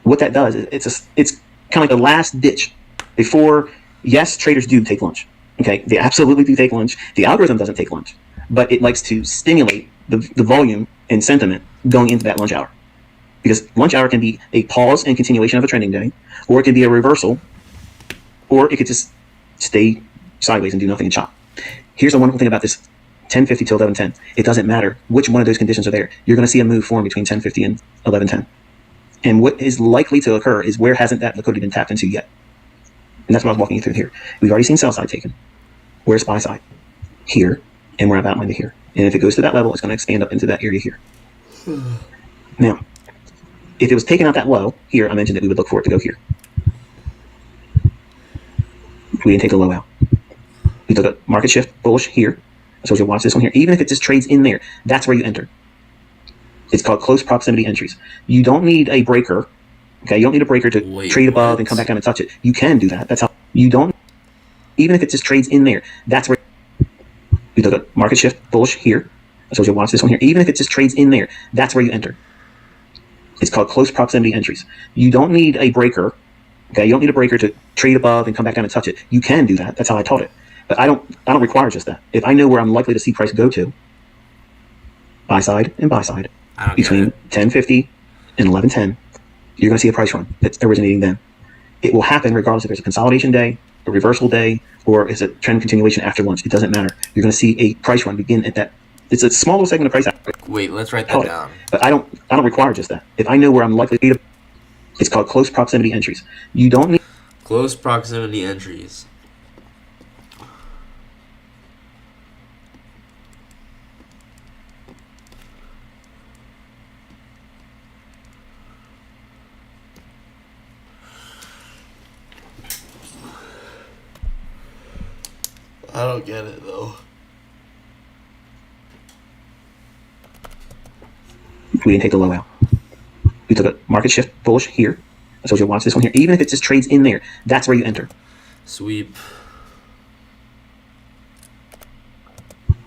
What that does is it's kind of like the last ditch before. Yes, traders do take lunch. Okay, they absolutely do take lunch. The algorithm doesn't take lunch, but it likes to stimulate the volume and sentiment going into that lunch hour. Because lunch hour can be a pause and continuation of a trending day, or it can be a reversal, or it could just stay sideways and do nothing and chop. Here's the wonderful thing about this 10:50 till 11:10. It doesn't matter which one of those conditions are there. You're going to see a move form between 10:50 and 11:10. And what is likely to occur is where hasn't that liquidity been tapped into yet? And that's what I was walking you through here. We've already seen sell side taken. Where's buy side? Here, and where I've outlined it here. And if it goes to that level, it's going to expand up into that area here. Now, if it was taken out that low, here, I mentioned that we would look for it to go here. We didn't take the low out. We took a market shift bullish here. So you'll watch this one here. Even if it just trades in there, that's where you enter. It's called close proximity entries. You don't need a breaker. Okay, you don't need a breaker to trade above and come back down and touch it. You can do that. That's how you don't. Even if it just trades in there, that's where we took a market shift bullish here. So you'll watch this one here. Even if it just trades in there, that's where you enter. It's called close proximity entries. You don't need a breaker. Okay, you don't need a breaker to trade above and come back down and touch it. You can do that. That's how I taught it. But I don't require just that. If I know where I'm likely to see price go to, buy side and buy side, between 10:50 and 11:10, you're going to see a price run that's originating then. It will happen regardless if there's a consolidation day, a reversal day, or is a trend continuation after lunch. It doesn't matter. You're going to see a price run begin at that. It's a small little segment of price action. Wait, let's write that down. But I don't require just that. If I know where I'm likely to, it's called close proximity entries. You don't need close proximity entries. I don't get it though. We didn't take the low out. We took a market shift bullish here. I told you to watch this one here. Even if it just trades in there, that's where you enter. Sweep.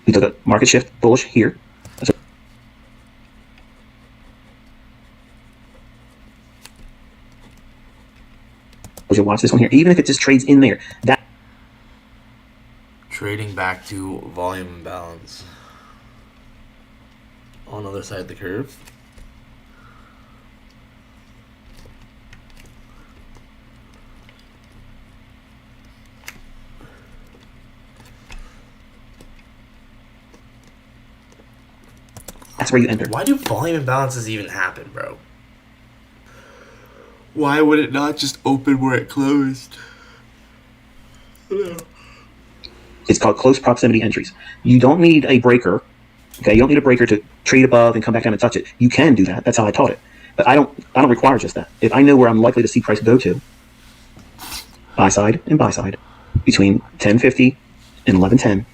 We took a market shift bullish here. You watch this one here. Even if it just trades in there, that Trading back to volume imbalance on the other side of the curve. that's where you enter. Why do volume imbalances even happen, bro? Why would it not just open where it closed? It's called close proximity entries. You don't need a breaker. Okay, you don't need a breaker to trade above and come back down and touch it. You can do that. That's how I taught it. But I don't require just that. If I know where I'm likely to see price go to, buy side and buy side, between 10.50 and 11.10,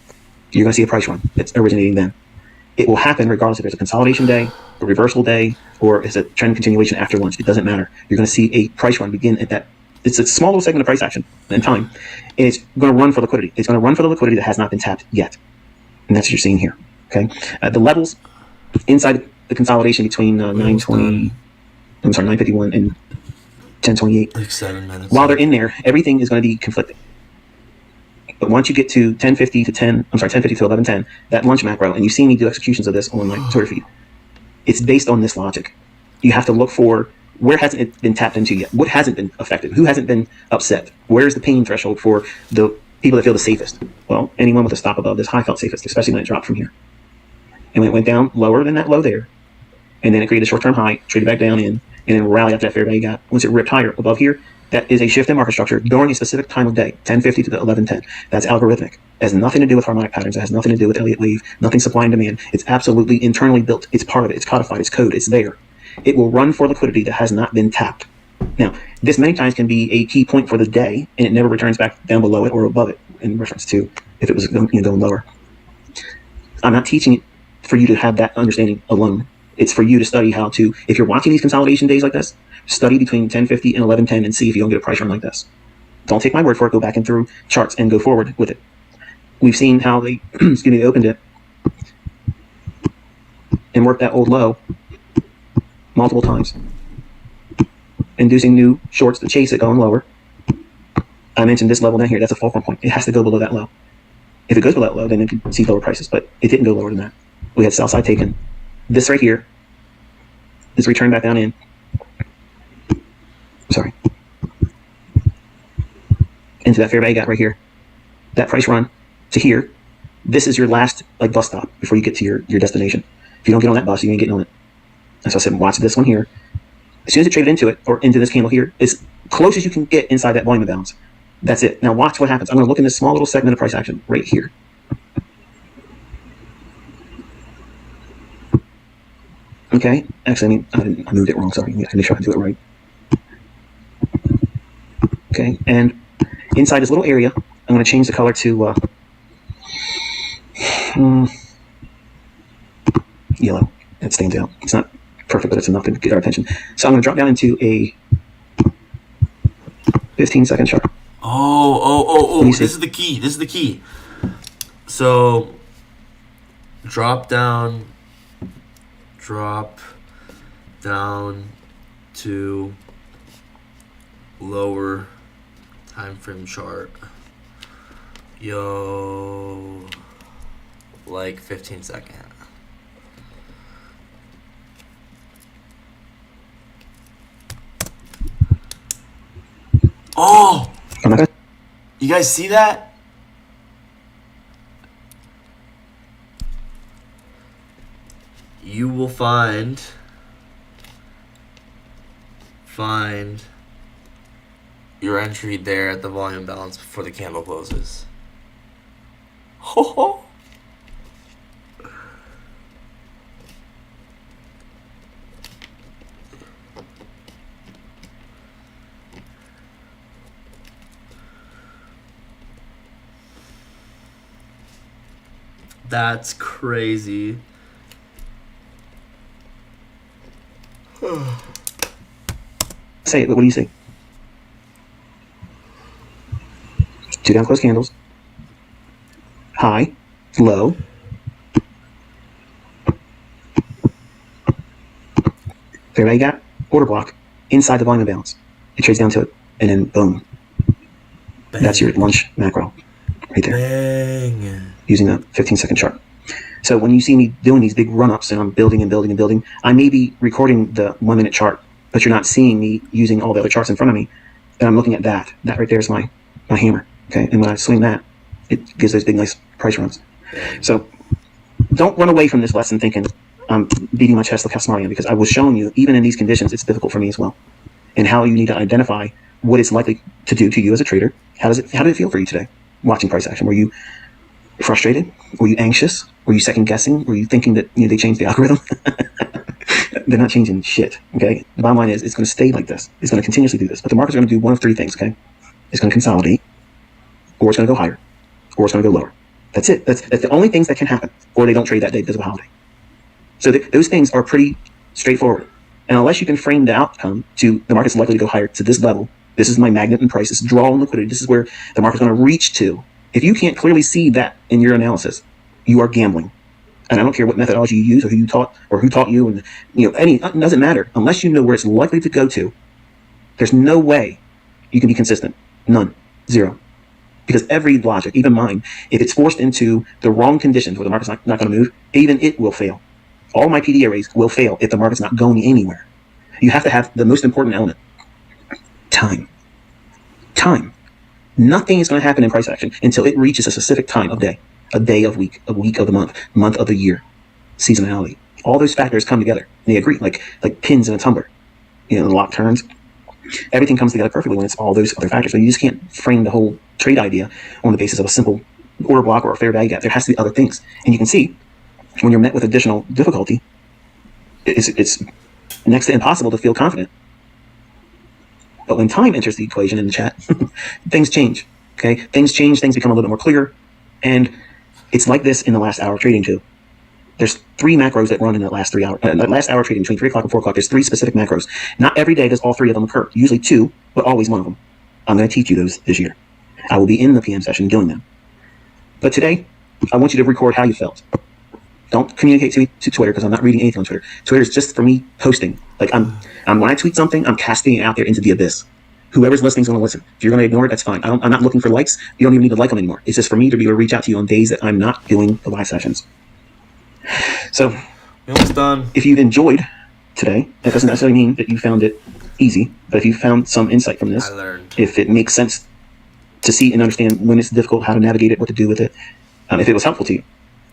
you're going to see a price run that's originating then. It will happen regardless if there's a consolidation day, a reversal day, or it's a trend continuation after lunch. It doesn't matter. You're going to see a price run begin at that. It's a small little segment of price action and time. And it's going to run for liquidity. It's going to run for the liquidity that has not been tapped yet. And that's what you're seeing here. Okay, the levels inside the consolidation between 9:50 and 10:28. Like 7 minutes. While they're in there, everything is going to be conflicting. But once you get to 10:50 to 11:10, that lunch macro, and you've seen me do executions of this on my Twitter feed, it's based on this logic. You have to look for where hasn't it been tapped into yet? What hasn't been affected? Who hasn't been upset? Where's the pain threshold for the people that feel the safest? Well, anyone with a stop above this high felt safest, especially when it dropped from here. And when it went down lower than that low there, and then it created a short-term high, traded back down in, and then rallied after that fair value gap. Once it ripped higher above here, that is a shift in market structure during a specific time of day, 10:50 to 11:10. That's algorithmic. It has nothing to do with harmonic patterns. It has nothing to do with Elliott wave, nothing supply and demand. It's absolutely internally built. It's part of it. It's codified. It's code. It's there. It will run for liquidity that has not been tapped. Now, this many times can be a key point for the day, and it never returns back down below it or above it in reference to if it was going lower. I'm not teaching it for you to have that understanding alone. It's for you to study how to, if you're watching these consolidation days like this, study between 10:50 and 11:10 and see if you don't get a price run like this. Don't take my word for it. Go back and through charts and go forward with it. We've seen how they, they opened it and worked that old low multiple times, inducing new shorts to chase it going lower. I mentioned this level down here. That's a fulcrum point. It has to go below that low. If it goes below that low, then it can see lower prices, but it didn't go lower than that. We had sell side taken. This right here is returned back down in. Sorry. Into that fair value gap right here. That price run to here. This is your last bus stop before you get to your destination. If you don't get on that bus, you ain't getting on it. And so I said, watch this one here. As soon as it traded into it or into this candle here, as close as you can get inside that volume imbalance. That's it. Now watch what happens. I'm going to look in this small little segment of price action right here. Okay. Actually, I moved it wrong. Sorry. I have to make sure I do it right. Okay. And inside this little area, I'm going to change the color to yellow. It stands out. It's not perfect, but it's enough to get our attention. So I'm going to drop down into a 15-second chart. Oh. This is the key. This is the key. So, drop down to lower time frame chart. Like 15 second. Oh! You guys see that? You will find your entry there at the volume balance before the candle closes. Ho. That's crazy. Say it, but what do you see? Two down close candles. High, low. Fair value gap, order block, inside the volume imbalance. It trades down to it, and then boom. Bang. That's your lunch macro right there. Bang. Using a 15-second chart. So when you see me doing these big run-ups and I'm building and building and building, I may be recording the 1 minute chart, but you're not seeing me using all the other charts in front of me. And I'm looking at that. That right there is my hammer. Okay, and when I swing that, it gives those big nice price runs. So don't run away from this lesson thinking I'm beating my chest, look how smart I am, because I was showing you, even in these conditions, it's difficult for me as well. And how you need to identify what it's likely to do to you as a trader. How did it feel for you today watching price action? Were you frustrated? Were you anxious? Were you second guessing? Were you thinking that they changed the algorithm? They're not changing shit. Okay. The bottom line is it's going to stay like this. It's going to continuously do this. But the market's going to do one of three things. Okay. It's going to consolidate, or it's going to go higher, or it's going to go lower. That's it. That's the only things that can happen. Or they don't trade that day because of a holiday. So those things are pretty straightforward. And unless you can frame the outcome to the market's likely to go higher to this level, this is my magnet in price, this is draw on liquidity, this is where the market's going to reach to. If you can't clearly see that in your analysis, you are gambling. And I don't care what methodology you use or who you taught or who taught you, and it doesn't matter. Unless you know where it's likely to go to, there's no way you can be consistent. None. Zero. Because every logic, even mine, if it's forced into the wrong conditions where the market's not going to move, even it will fail. All my PD arrays will fail if the market's not going anywhere. You have to have the most important element. Time. Nothing is going to happen in price action until it reaches a specific time of day, a day of week, a week of the month of the year, seasonality. All those factors come together. And they agree, like pins in a tumbler. The lock turns. Everything comes together perfectly when it's all those other factors. So you just can't frame the whole trade idea on the basis of a simple order block or a fair value gap. There has to be other things. And you can see when you're met with additional difficulty, it's next to impossible to feel confident. But when time enters the equation in the chat, things change. Okay, things change. Things become a little bit more clear, and it's like this in the last hour trading too. There's 3 macros that run in that last 3 hours. That last hour trading between 3 o'clock and 4 o'clock. There's 3 specific macros. Not every day does all 3 of them occur. Usually 2, but always one of them. I'm going to teach you those this year. I will be in the PM session doing them. But today, I want you to record how you felt. Don't communicate to me to Twitter because I'm not reading anything on Twitter. Twitter is just for me posting. Like I'm when I tweet something, I'm casting it out there into the abyss. Whoever's listening is going to listen. If you're going to ignore it, that's fine. I'm not looking for likes. You don't even need to like them anymore. It's just for me to be able to reach out to you on days that I'm not doing the live sessions. So, We're almost done. if you've enjoyed today, that doesn't necessarily mean that you found it easy. But if you found some insight from this, I learned. if it makes sense to see and understand when it's difficult, how to navigate it, what to do with it, if it was helpful to you,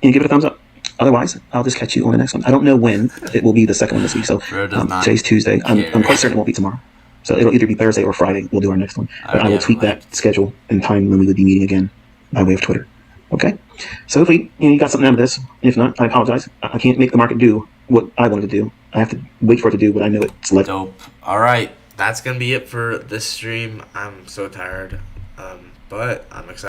give it a thumbs up. Otherwise, I'll just catch you on the next one. I don't know when it will be the second one this week. So today's Tuesday. I'm quite certain it won't be tomorrow. So it'll either be Thursday or Friday. We'll do our next one. But I will tweet that schedule and time when we would be meeting again by way of Twitter. Okay? So hopefully you got something out of this. If not, I apologize. I can't make the market do what I wanted to do. I have to wait for it to do what I know it's like. Dope. All right. That's going to be it for this stream. I'm so tired. But I'm excited.